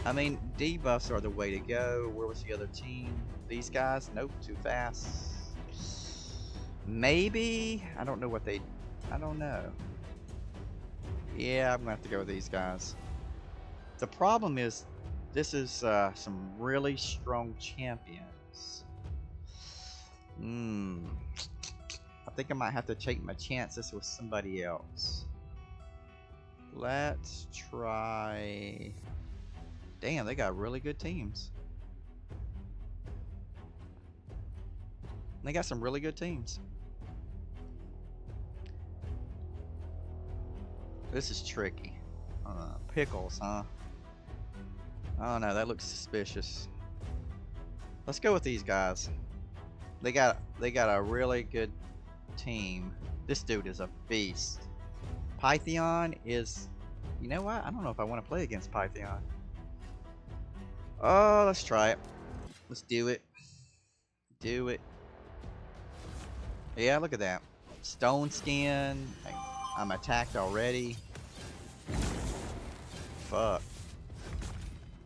I mean, debuffs are the way to go. Where was the other team? These guys? Nope, too fast. Maybe? I don't know what they... I don't know. Yeah, I'm gonna have to go with these guys. The problem is, this is some really strong champions. I think I might have to take my chances with somebody else. Let's try... Damn, they got really good teams. They got some really good teams. This is tricky. Pickles, huh? Oh no, that looks suspicious. Let's go with these guys. They got a really good team. This dude is a beast. Pythion is... You know what? I don't know if I want to play against Pythion. Oh, let's try it. Let's do it. Do it. Yeah, look at that. Stone skin. I'm attacked already. Fuck.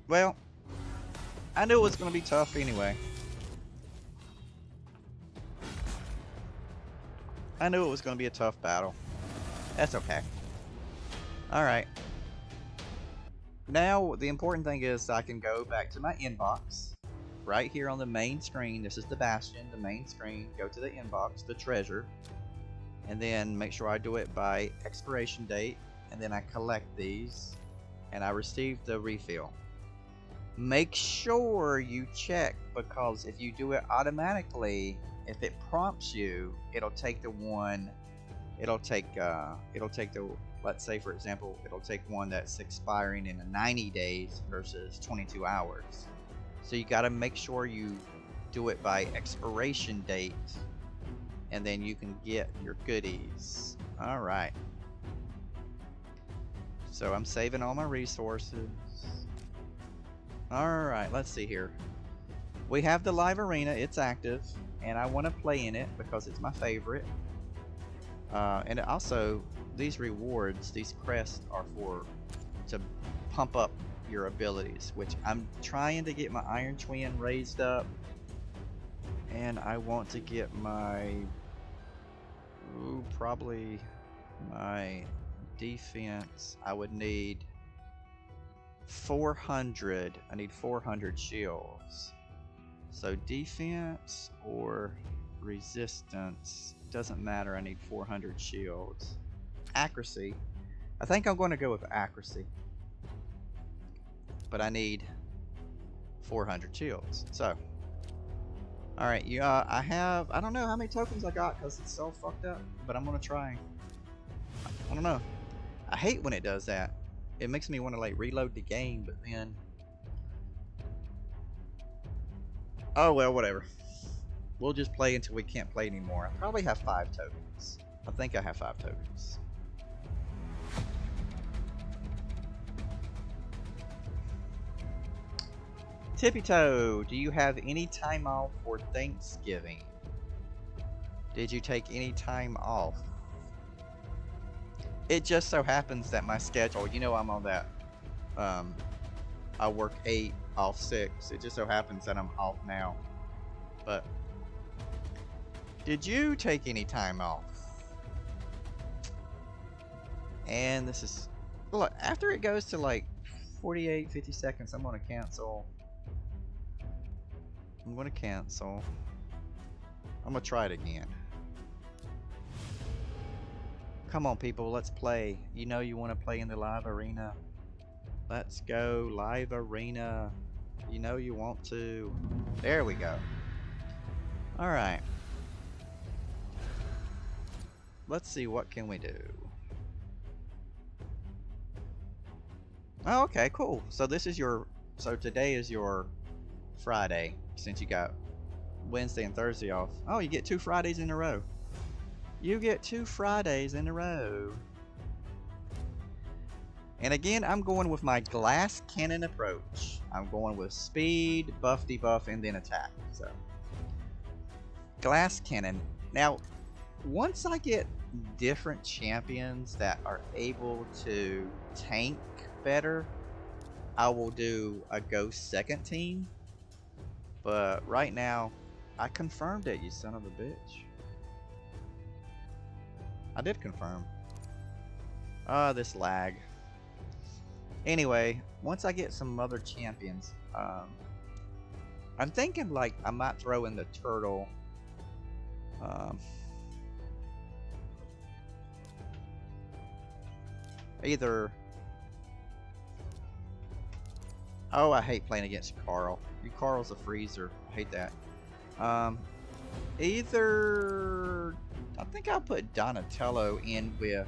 Well, I knew it was going to be tough anyway. I knew it was going to be a tough battle. That's okay. Alright. Now, the important thing is I can go back to my inbox. Right here on the main screen. This is the Bastion, the main screen. Go to the inbox, the treasure. And then make sure I do it by expiration date. And then I collect these. And I receive the refill. Make sure you check, because if you do it automatically, if it prompts you, it'll take the one, it'll take the, let's say for example, it'll take one that's expiring in 90 days versus 22 hours. So you got to make sure you do it by expiration date, and then you can get your goodies. All right. So I'm saving all my resources. Alright, let's see here. We have the live arena, it's active, and I want to play in it because it's my favorite. And also, these rewards, these crests are to pump up your abilities, which I'm trying to get my Iron Twin raised up, and I want to get my, probably my defense. I would need 400. I need 400 shields. So defense or resistance, doesn't matter. I need 400 shields. Accuracy, I think I'm going to go with accuracy, but I need 400 shields. So alright, I don't know how many tokens I got because it's so fucked up, but I'm going to try. I don't know. I hate when it does that. It makes me want to like reload the game, but then, oh well, whatever. We'll just play until we can't play anymore. I probably have 5 tokens. I think I have 5 tokens. TippyToe, do you have any time off for Thanksgiving? Did you take any time off? It just so happens that my schedule, you know, I'm on that, I work 8, off 6. It just so happens that I'm off now. But did you take any time off? And this is, look, after it goes to like 48, 50 seconds, I'm going to cancel. I'm going to cancel. I'm going to try it again. Come on, people, let's play. You know you want to play in the live arena. Let's go, live arena. You know you want to. There we go. Alright. Let's see, what can we do? Oh, okay, cool. So this is your, so today is your Friday, since you got Wednesday and Thursday off. Oh, you get 2 Fridays in a row. You get 2 Fridays in a row. And again, I'm going with my glass cannon approach. I'm going with speed, buff, debuff, and then attack. So, glass cannon. Now, once I get different champions that are able to tank better, I will do a ghost second team. But right now, I confirmed it, you son of a bitch. I did confirm. This lag. Anyway, once I get some other champions, I'm thinking like I might throw in the turtle. Either. Oh, I hate playing against Carl. Carl's a freezer. I hate that. Either. I think I'll put Donatello in with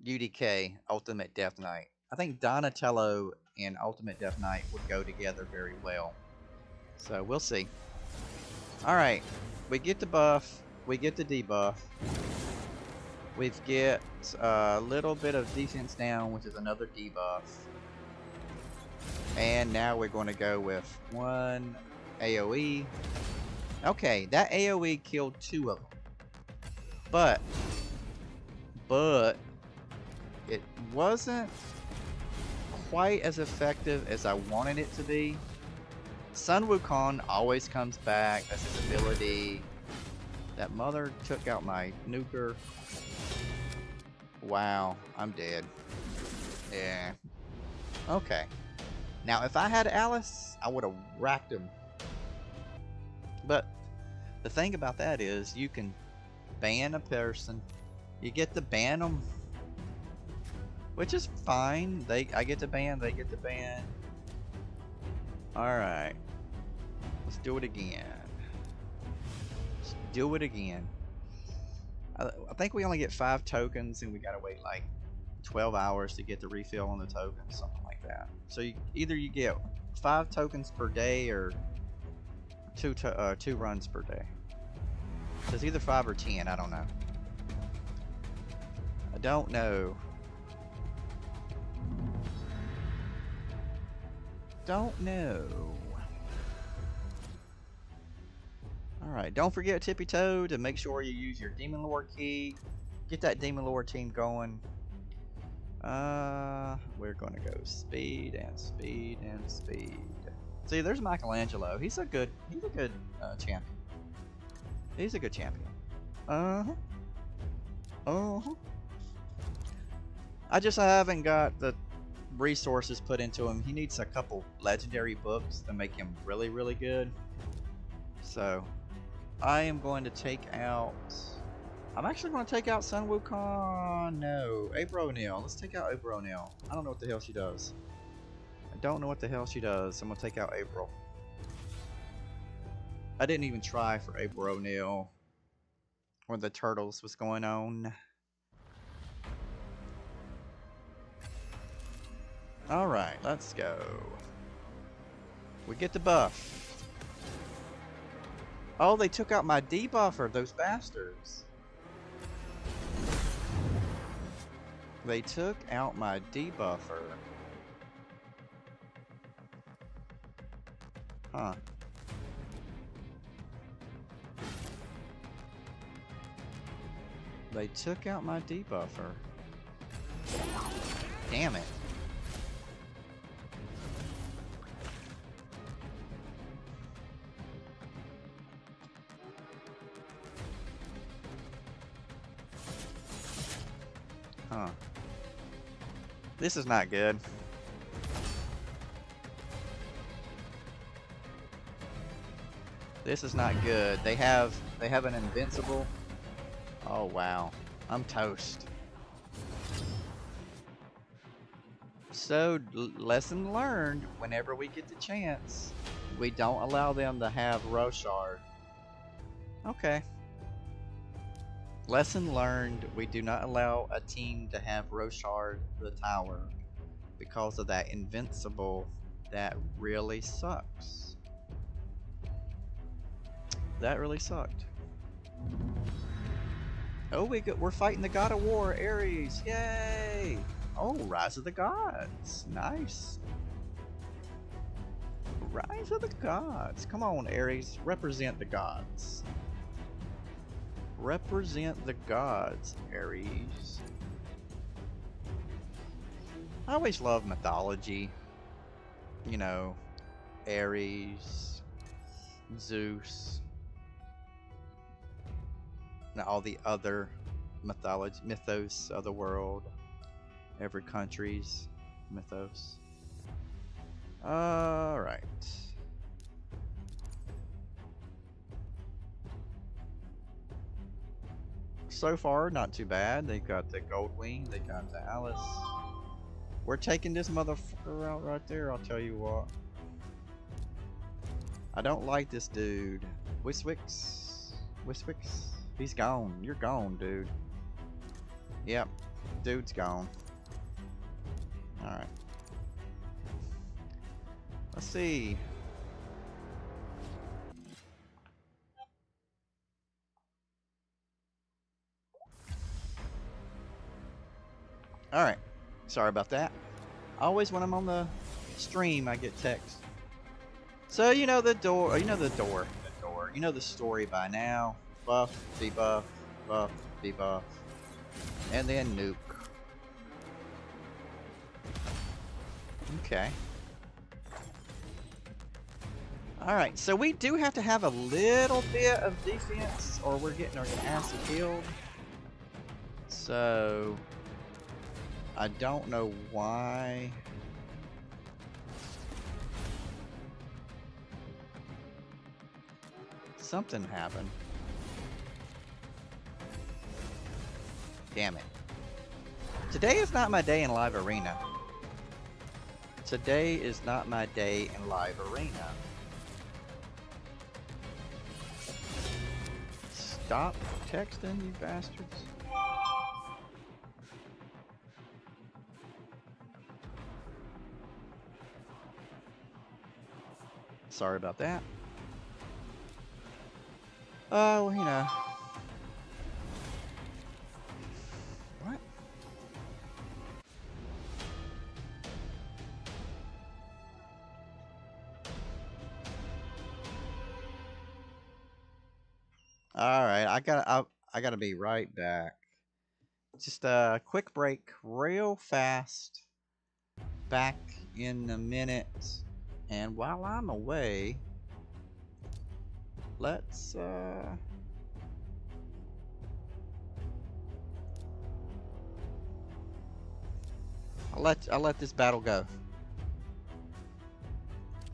UDK, Ultimate Death Knight. I think Donatello and Ultimate Death Knight would go together very well. So we'll see. Alright, we get the buff, we get the debuff. We get a little bit of defense down, which is another debuff. And now we're going to go with 1 AoE. Okay, that AoE killed 2 of them. But it wasn't quite as effective as I wanted it to be. Sun Wukong always comes back. That's his ability. That mother took out my nuker. Wow, I'm dead. Yeah. Okay. Now, if I had Alice, I would have racked him. But the thing about that is you can ban a person. You get to ban them, which is fine. I get to ban, they get to ban. Alright. Let's do it again. Let's do it again. I think we only get 5 tokens and we gotta wait like 12 hours to get the refill on the tokens, something like that. So either you get 5 tokens per day or 2 runs per day. So it's either 5 or 10, I don't know. I don't know. Don't know. Alright, don't forget TippyToe to make sure you use your Demon Lord key. Get that Demon Lord team going. We're gonna go speed and speed and speed. See, there's Michelangelo. He's a good champion. He's a good champion. Uh-huh. Uh-huh. I haven't got the resources put into him. He needs a couple legendary books to make him really, really good. So, I am going to take out... I'm actually going to take out Sun Wukong. No, April O'Neil. Let's take out April O'Neil. I don't know what the hell she does. I don't know what the hell she does. I'm going to take out April. I didn't even try for April O'Neil when the turtles was going on. Alright, let's go. We get the buff. Oh, they took out my debuffer, those bastards. They took out my debuffer. Huh. They took out my debuffer. Damn it. Huh. This is not good. This is not good. They have an invincible. Oh wow. I'm toast. So lesson learned, whenever we get the chance, we don't allow them to have Roshard. Okay. Lesson learned, we do not allow a team to have Roshard the tower because of that invincible. That really sucks. That really sucked. Oh, we're fighting the God of War, Ares. Yay! Oh, Rise of the Gods. Nice. Rise of the Gods. Come on, Ares. Represent the gods. Represent the gods, Ares. I always love mythology. You know, Ares, Zeus, and all the other mythos of the world. Every country's mythos. Alright. So far, not too bad. They got the Goldwing, they got the Alice. We're taking this motherfucker out right there, I'll tell you what. I don't like this dude. Wiswix? He's gone. You're gone, dude. Yep. Dude's gone. Alright. Let's see. Alright. Sorry about that. Always when I'm on the stream, I get text. So, you know the door. You know the door. You know the story by now. Buff, debuff, buff, debuff. And then nuke. Okay. Alright, so we do have to have a little bit of defense or we're getting our ass killed. So I don't know why. Something happened. Damn it. Today is not my day in live arena. Today is not my day in live arena. Stop texting, you bastards. Sorry about that. Oh, you know. What? I gotta be right back. Just a quick break, real fast. Back in a minute. And while I'm away, let's I'll let this battle go.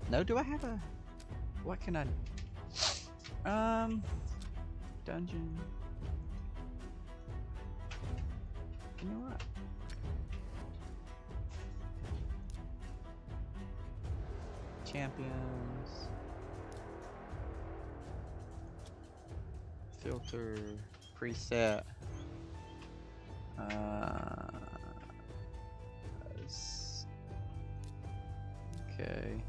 No, do I have a what can I dungeon. You know what? Champions. Filter preset. Okay.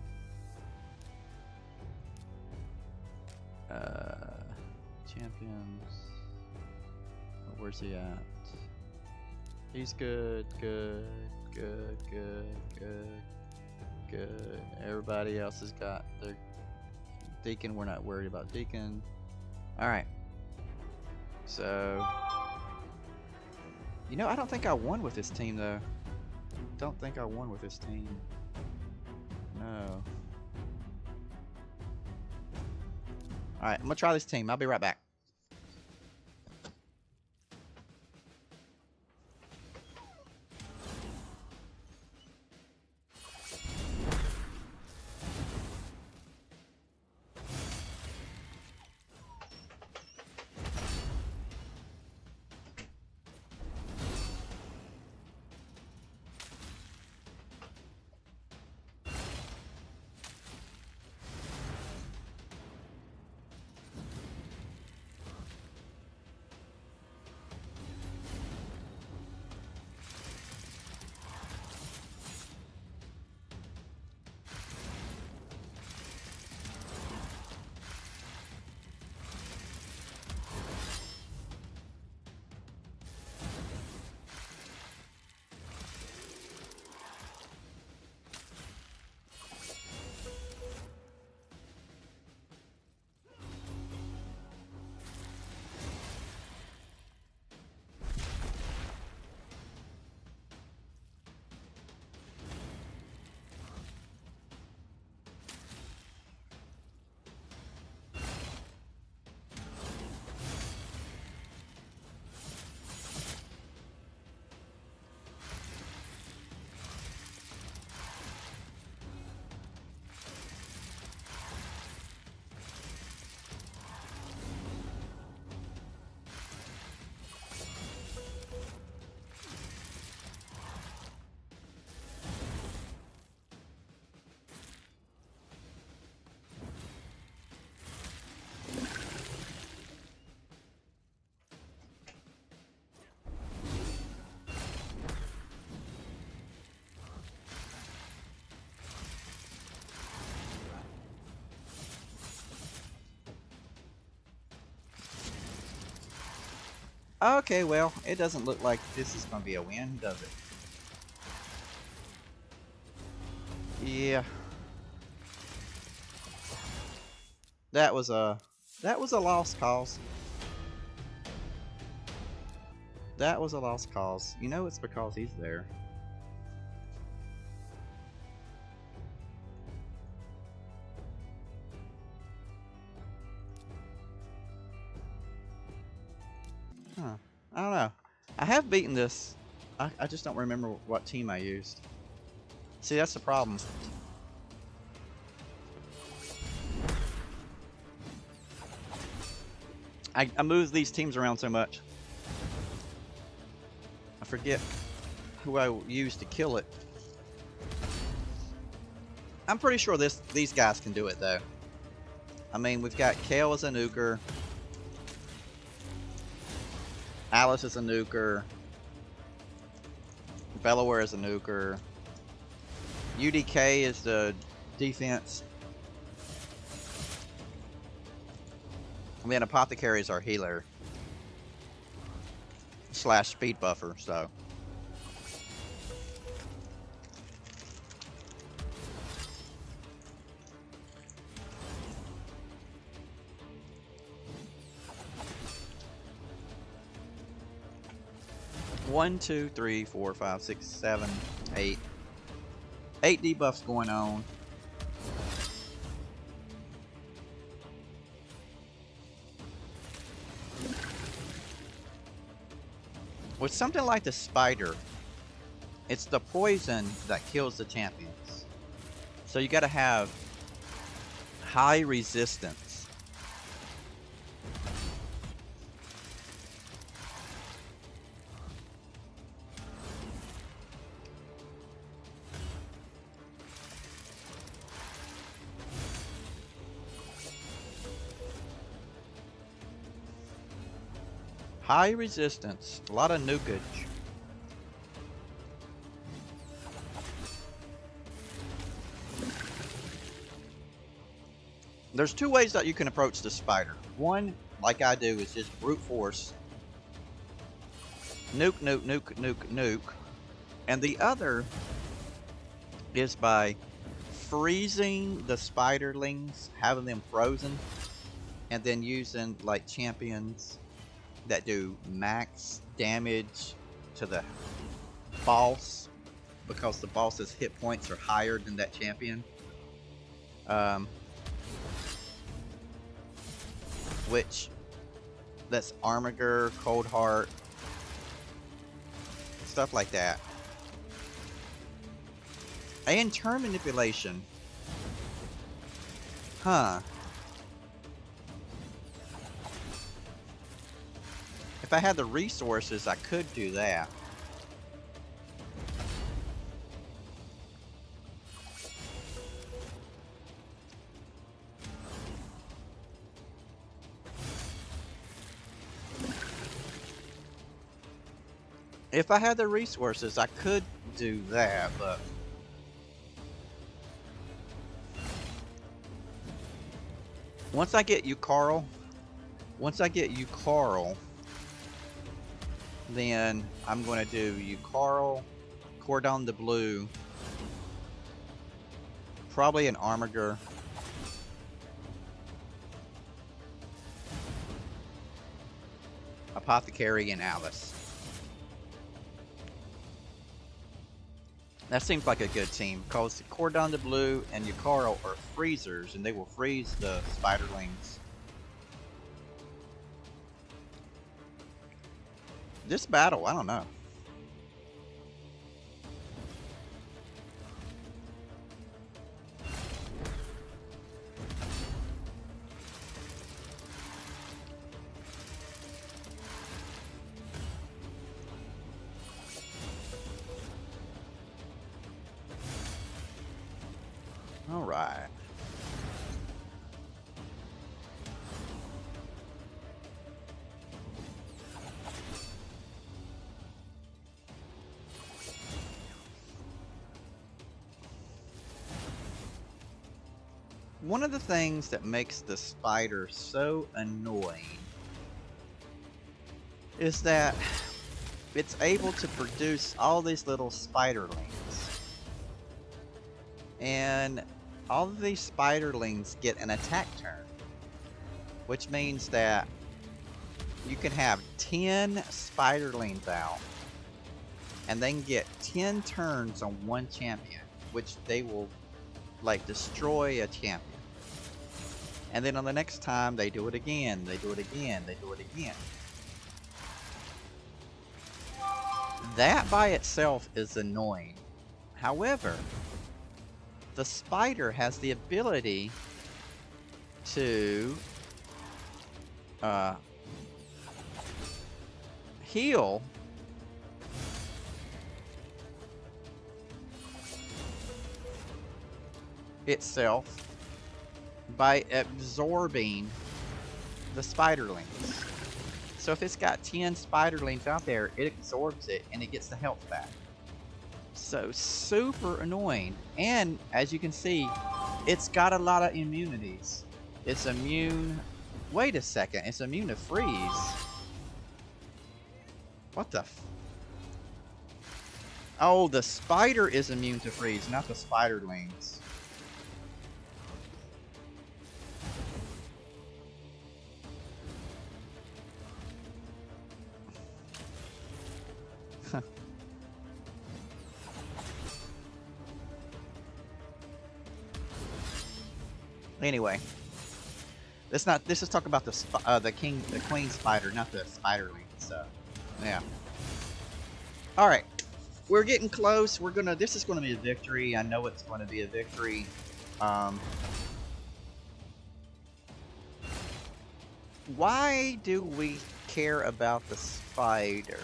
Champions. Oh, where's he at? He's good, good, good, good, good, good. Everybody else has got their Deacon. We're not worried about Deacon. Alright. So, you know, I don't think I won with this team, though. Don't think I won with this team. No. Alright, I'm gonna try this team. I'll be right back. Okay, well, it doesn't look like this is gonna be a win, does it? Yeah. That was a lost cause. That was a lost cause. You know it's because he's there. Huh. I don't know. I have beaten this. I just don't remember what team I used. See, that's the problem. I move these teams around so much. I forget who I used to kill it. I'm pretty sure these guys can do it, though. I mean, we've got Kale as a nuker. Alice is a nuker. Bellower is a nuker. UDK is the defense. And then Apothecary is our healer. / speed buffer, so. 1, 2, 3, 4, 5, 6, 7, 8. 8 debuffs going on. With something like the spider, it's the poison that kills the champions. So you gotta have high resistance. High resistance, a lot of nukage. There's two ways that you can approach the spider. One, like I do, is just brute force. Nuke, nuke, nuke, nuke, nuke. And the other is by freezing the spiderlings, having them frozen, and then using like champions that do max damage to the boss, because the boss's hit points are higher than that champion. Which, that's Armiger, Cold Heart, stuff like that. And turn manipulation. Huh. If I had the resources, I could do that. If I had the resources, I could do that, but once I get you, Carl, then I'm going to do you, Carl, Cordon de Bleu, probably an Armiger, Apothecary, and Alice. That seems like a good team, because Cordon de Bleu and Yukaro are freezers, and they will freeze the spiderlings. This battle, I don't know. All right. One of the things that makes the spider so annoying is that it's able to produce all these little spiderlings. And all of these spiderlings get an attack turn, which means that you can have 10 spiderlings out, and they can get 10 turns on one champion, which they will like destroy a champion. And then on the next time they do it again, they do it again, they do it again. That by itself is annoying. However, the spider has the ability to heal itself by absorbing the spiderlings. So if it's got 10 spiderlings out there, it absorbs it and it gets the health back. So super annoying. And as you can see, it's got a lot of immunities. It's immune. Wait a second, it's immune to freeze. What the oh, the spider is immune to freeze, not the spiderlings. Anyway, this is talk about the queen spider, not the spiderling. So, yeah. All right, we're getting close. This is gonna be a victory. I know it's gonna be a victory. Um, why do we care about the spider?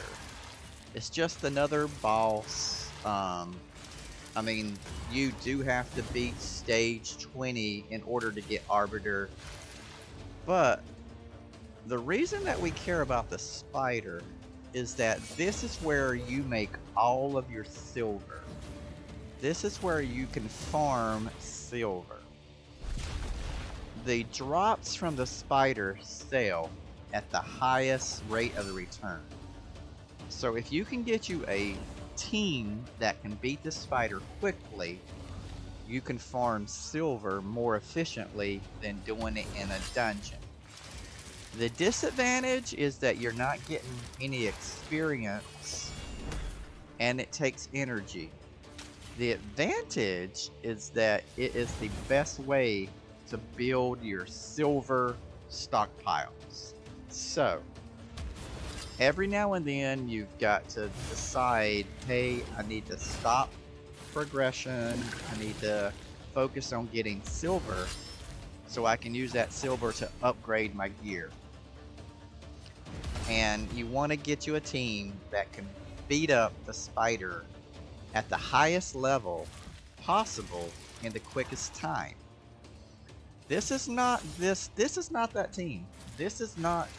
It's just another boss. I mean, you do have to beat stage 20 in order to get Arbiter. But the reason that we care about the spider is that this is where you make all of your silver. This is where you can farm silver. The drops from the spider sell at the highest rate of the return. So if you can get you a team that can beat the spider quickly, you can farm silver more efficiently than doing it in a dungeon. The disadvantage is that you're not getting any experience and it takes energy. The advantage is that it is the best way to build your silver stockpiles. So, every now and then you've got to decide, hey, I need to stop progression, I need to focus on getting silver so I can use that silver to upgrade my gear. And you want to get you a team that can beat up the spider at the highest level possible in the quickest time. This is not that team. This is not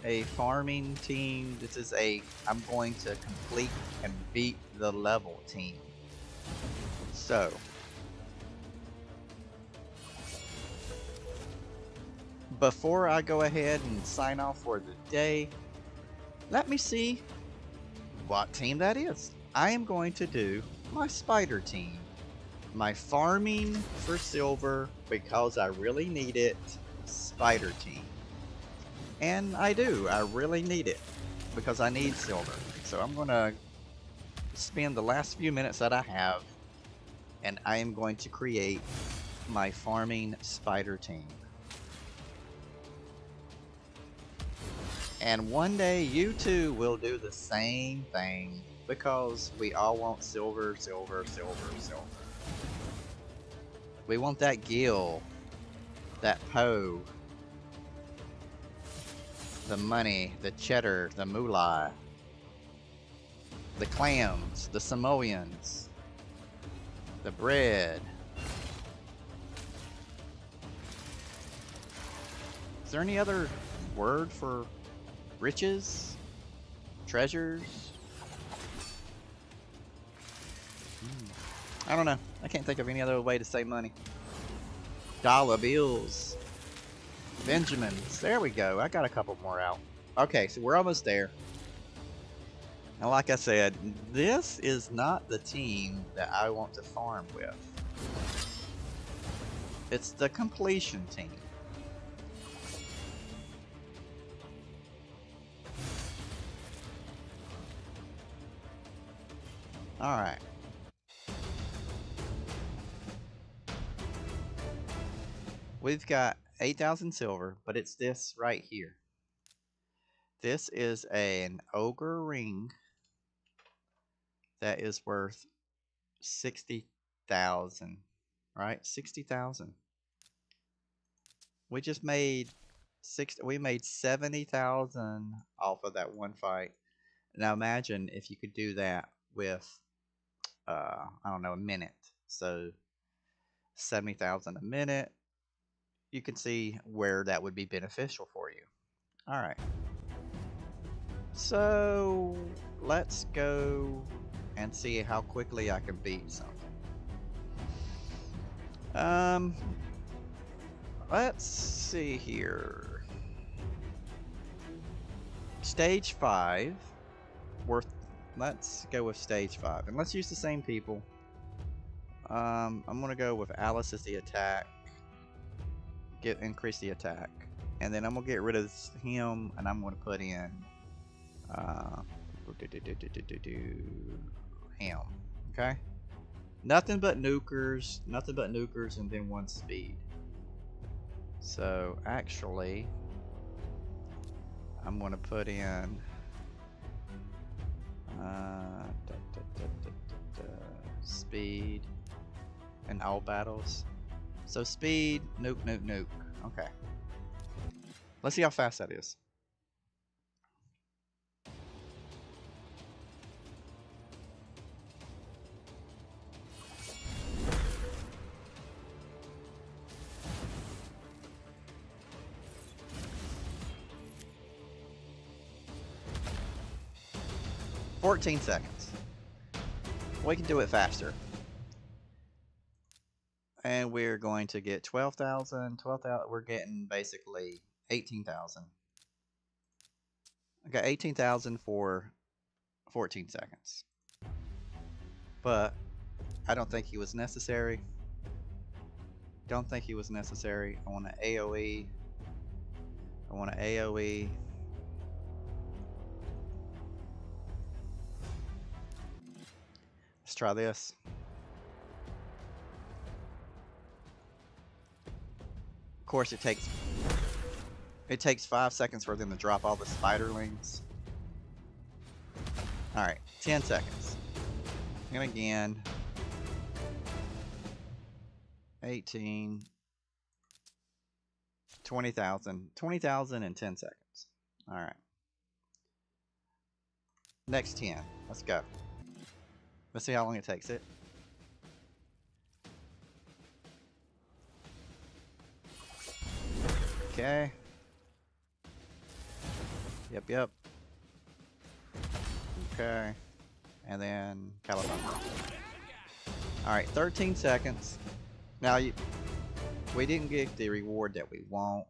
a farming team. This is a I'm going to complete and beat the level team. So, before I go ahead and sign off for the day, let me see what team that is. I am going to do my spider team. My farming for silver because I really need it spider team. And I do, I really need it because I need silver. So I'm gonna spend the last few minutes that I have and I am going to create my farming spider team. And one day you too will do the same thing because we all want silver, silver, silver, silver. We want that gill, that Poe, the money, the cheddar, the moolah, the clams, the simoleons, the bread. Is there any other word for riches? Treasures? I don't know. I can't think of any other way to say money. Dollar bills. Benjamins. There we go. I got a couple more out. Okay, so we're almost there. And like I said, this is not the team that I want to farm with. It's the completion team. Alright. We've got 8,000 silver, but it's this right here. This is an ogre ring that is worth 60,000, right? 60,000. We just made we made 70,000 off of that one fight. Now imagine if you could do that with I don't know, a minute. So 70,000 a minute. You can see where that would be beneficial for you. All right. So let's go and see how quickly I can beat something. Let's see here. Stage 5 let's go with stage 5 and let's use the same people. I'm gonna go with Alice as the attack. Increase the attack, and then I'm gonna get rid of him and I'm gonna put in Ham. Okay. Nothing but nukers. Nothing but nukers, and then 1 speed. So actually, I'm gonna put in speed and all battles. So speed, nuke, nuke, nuke. Okay. Let's see how fast that is. "14 seconds. We can do it faster. And we're going to get 12,000. 12,000. We're getting basically 18,000. Okay, 18,000 for 14 seconds. But I don't think he was necessary. Don't think he was necessary. I want to AoE. I want to AoE. Let's try this. Of course, it takes 5 seconds for them to drop all the spiderlings. Alright, 10 seconds. And again. 18. 20,000. 20,000 in 10 seconds. Alright. Next 10. Let's go. Let's see how long it takes it. Okay. Yep. Okay. And then California. Alright, 13 seconds. Now, we didn't get the reward that we want.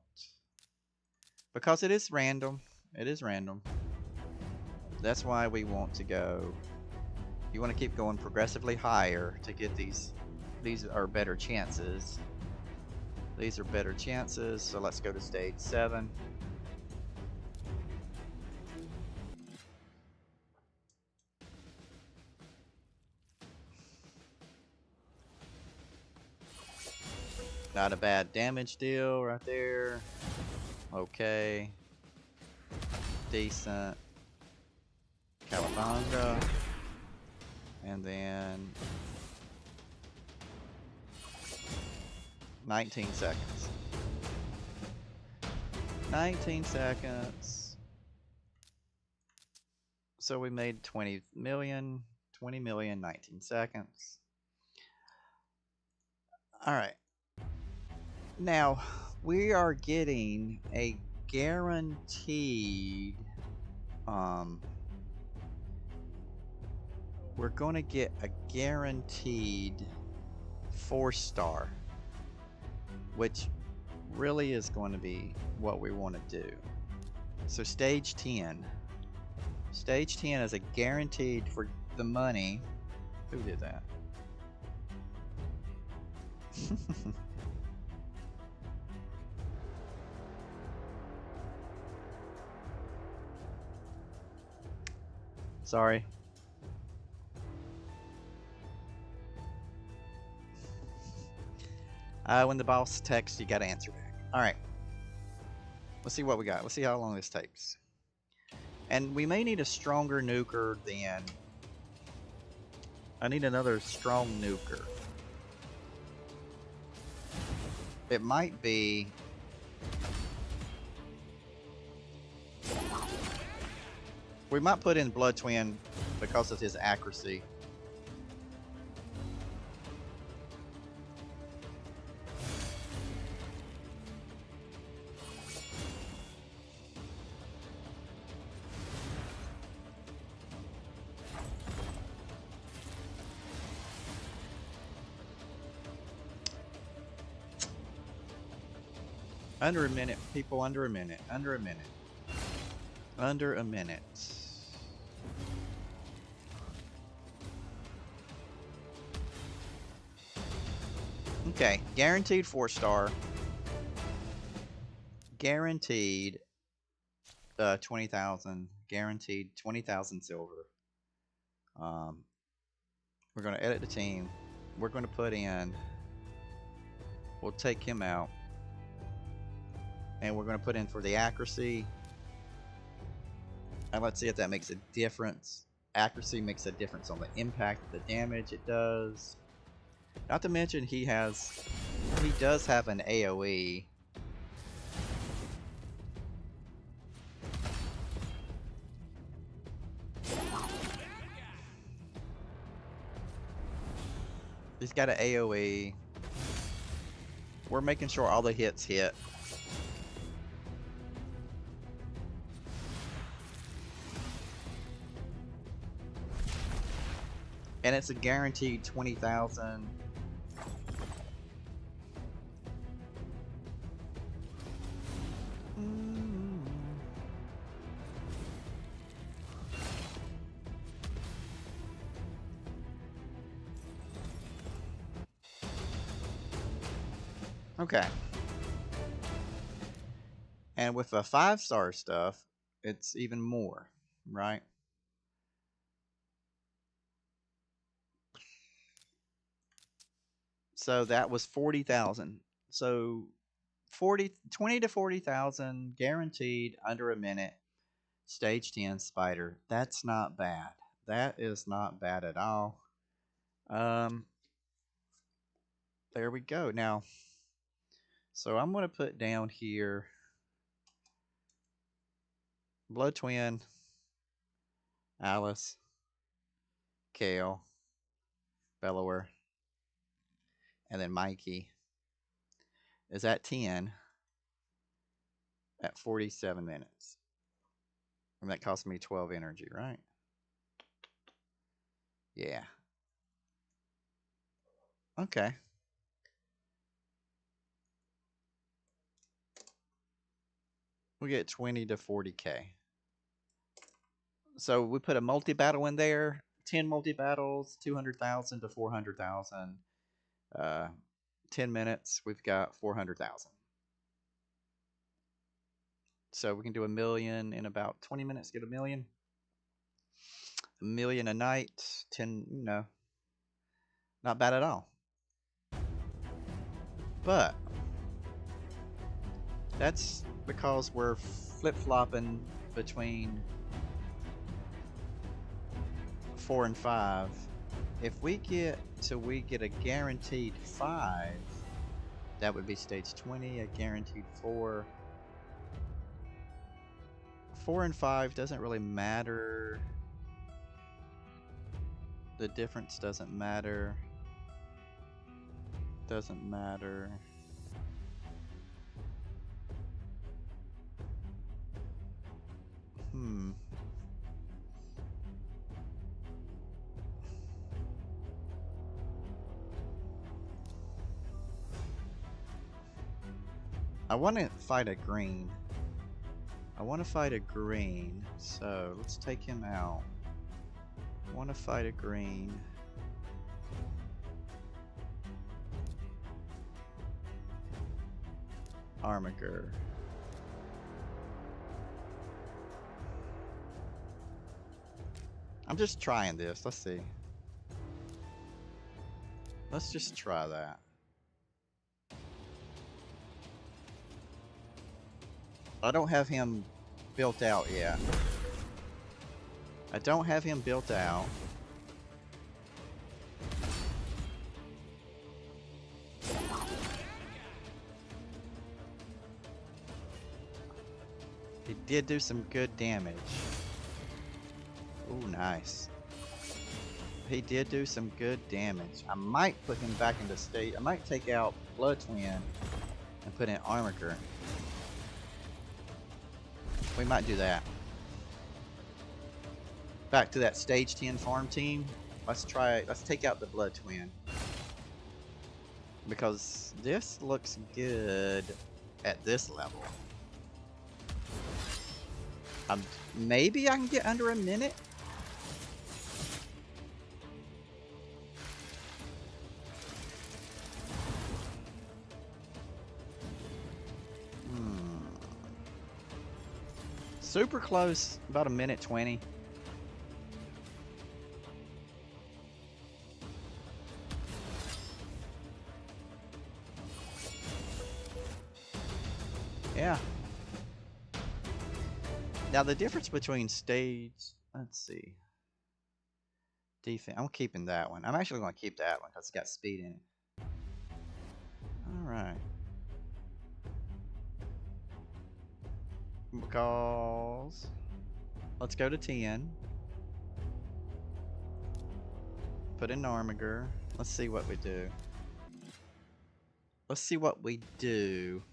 Because it is random. It is random. That's why we want to go. You want to keep going progressively higher to get these. These are better chances. These are better chances. So let's go to stage 7. Not a bad damage deal right there. Okay. Decent. Calabanga. And then 19 seconds. 19 seconds. So we made 20 million, 19 seconds. All right. Now, we are getting a guaranteed, we're going to get a guaranteed 4-star, which really is going to be what we want to do. So stage 10. Stage 10 is a guaranteed for the money. Who did that? Sorry. When the boss texts, you gotta answer back. Alright. Let's see what we got. Let's see how long this takes. And we may need a stronger nuker than... I need another strong nuker. It might be... We might put in Blood Twin because of his accuracy. Under a minute, people, under a minute, under a minute. Under a minute. Okay, guaranteed 4-star. Guaranteed 20,000. Guaranteed 20,000 silver. Um, we're going to edit the team. We're going to put in, we'll take him out. And we're going to put in for the accuracy. And let's see if that makes a difference. Accuracy makes a difference on the impact, the damage it does. Not to mention he does have an AoE. He's got an AoE. We're making sure all the hits hit. And it's a guaranteed 20,000. Okay. And with the 5-star stuff, it's even more, right? So that was 40,000. So 20 to 40,000 guaranteed under a minute. Stage 10 spider. That's not bad. That is not bad at all. There we go. Now, so I'm going to put down here Blood Twin, Alice, Kale, Bellower, and then Mikey is at 10 at 47 minutes. And that cost me 12 energy, right? Yeah. Okay. We get 20 to 40k. So we put a multi-battle in there. 10 multi-battles, 200,000 to 400,000. 10 minutes, we've got 400,000. So we can do a million in about 20 minutes, get a million. A million a night, 10, not bad at all. But that's because we're flip-flopping between 4 and 5. If we get a guaranteed 5, that would be stage 20, a guaranteed 4. 4 and 5 doesn't really matter. The difference doesn't matter. Doesn't matter. I want to fight a green. So let's take him out. I want to fight a green. Armiger. I'm just trying this. Let's see. Let's just try that. I don't have him built out yet. I don't have him built out. He did do some good damage. Ooh, nice. He did do some good damage. I might put him back into state. I might take out Blood Twin and put in Armiger. We might do that. Back to that stage 10 farm team. Let's take out the Blood Twin. Because this looks good at this level. Maybe I can get under a minute. Super close, about a minute 20. Yeah. Now the difference between stage, let's see, defense. I'm keeping that one. I'm actually going to keep that one because it's got speed in it. All right. Because let's go to 10. Put in Armiger. Let's see what we do. Let's see what we do.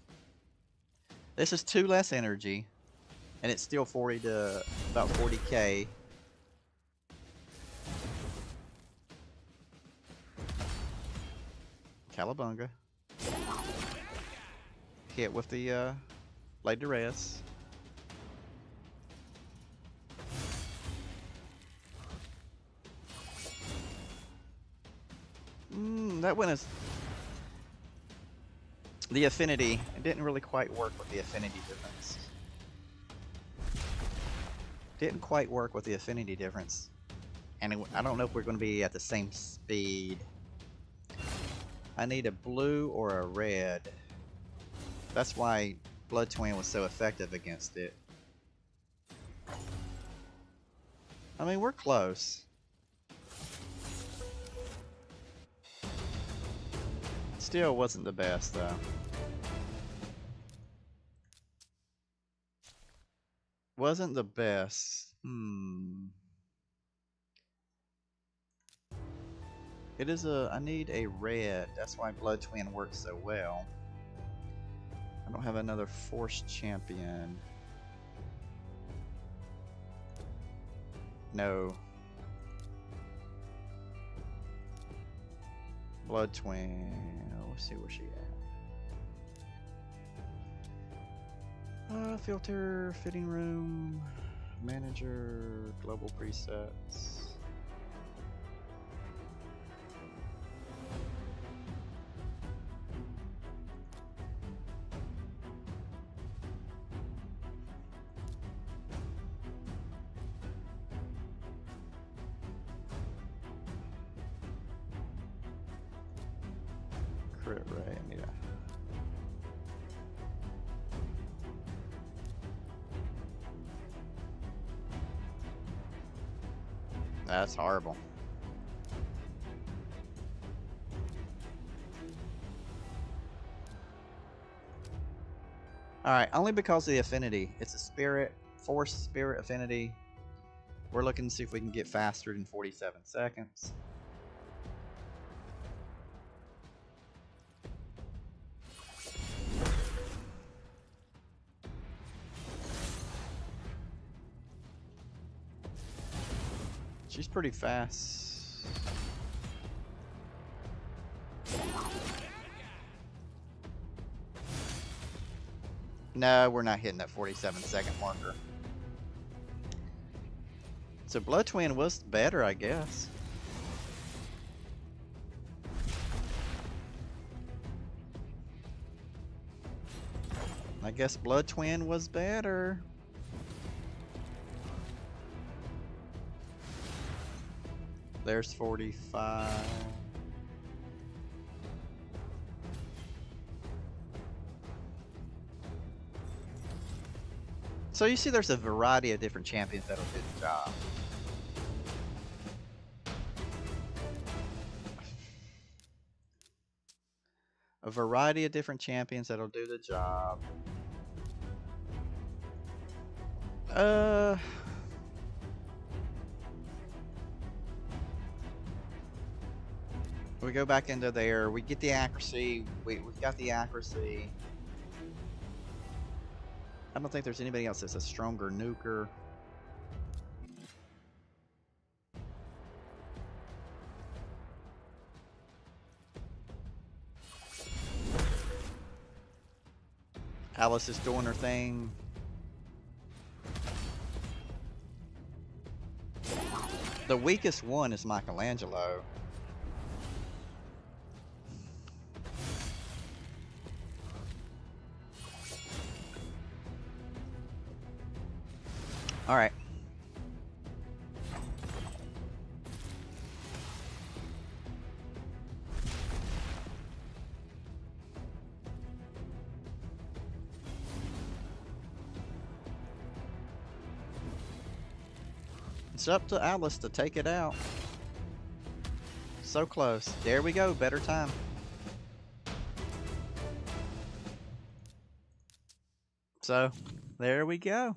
This is 2 less energy, and it's still 40 to about 40k. Calabunga. Hit with the Lay Duress. That went as the affinity. It didn't really quite work with the affinity difference. Didn't quite work with the affinity difference. And I don't know if we're going to be at the same speed. I need a blue or a red. That's why Blood Twin was so effective against it. I mean, we're close. Still wasn't the best, though. Wasn't the best. It is I need a red. That's why Blood Twin works so well. I don't have another Force Champion. No. Blood Twin. Let's see where she at. Filter, fitting room, manager, global presets. Crit rate, I need a... That's horrible. Alright, only because of the affinity. It's a spirit, force spirit affinity. We're looking to see if we can get faster than 47 seconds. She's pretty fast. No, we're not hitting that 47-second marker. So Blood Twin was better, I guess. I guess Blood Twin was better. There's 45. So you see there's a variety of different champions that'll do the job. A variety of different champions that'll do the job. We go back into there. We get the accuracy. We've got the accuracy. I don't think there's anybody else that's a stronger nuker. Alice is doing her thing. The weakest one is Michelangelo. All right. It's up to Alice to take it out. So close. There we go. Better time. So, there we go.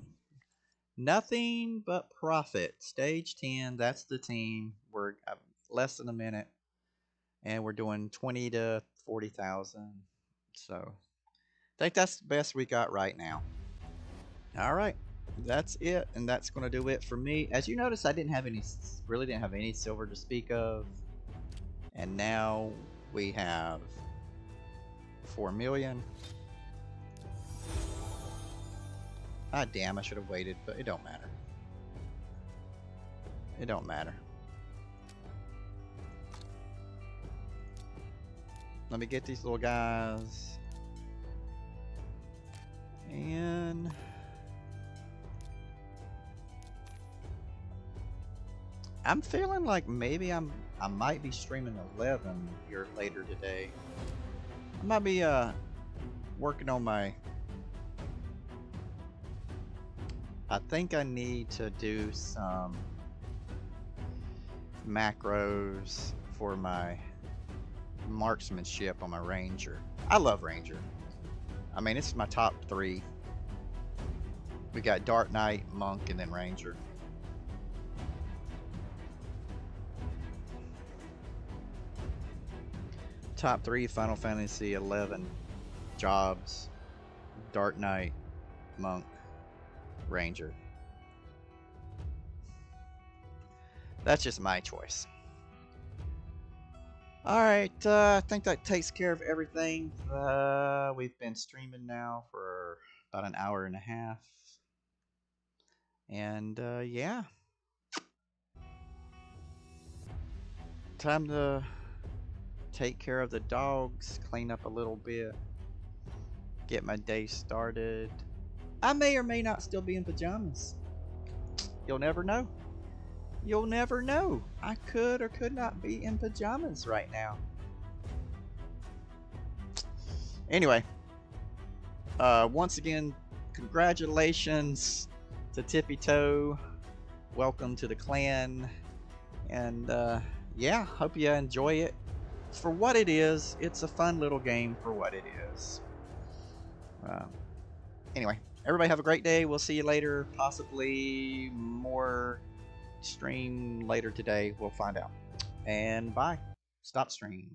Nothing but profit. Stage 10, that's the team. We're less than a minute, and we're doing 20 to 40,000. So, I think that's the best we got right now. All right, that's it, and that's going to do it for me. As you notice, I really didn't have any silver to speak of, and now we have 4 million. Ah, damn, I should have waited, but it don't matter. It don't matter. Let me get these little guys. And I'm feeling like maybe I might be streaming 11 here later today. I might be working on my. I think I need to do some macros for my marksmanship on my ranger. I love ranger. I mean, it's my top 3. We got Dark Knight, Monk, and then Ranger. Top 3 Final Fantasy 11 jobs: Dark Knight, Monk, Ranger. That's just my choice. Alright, I think that takes care of everything. We've been streaming now for about an hour and a half. And yeah. Time to take care of the dogs, clean up a little bit, get my day started. I may or may not still be in pajamas. You'll never know. You'll never know. I could or could not be in pajamas right now. Anyway, once again, congratulations to TippyToe. Welcome to the clan. And yeah, hope you enjoy it. For what it is, it's a fun little game for what it is. Anyway, everybody have a great day. We'll see you later. Possibly more stream later today. We'll find out. And bye. Stop stream.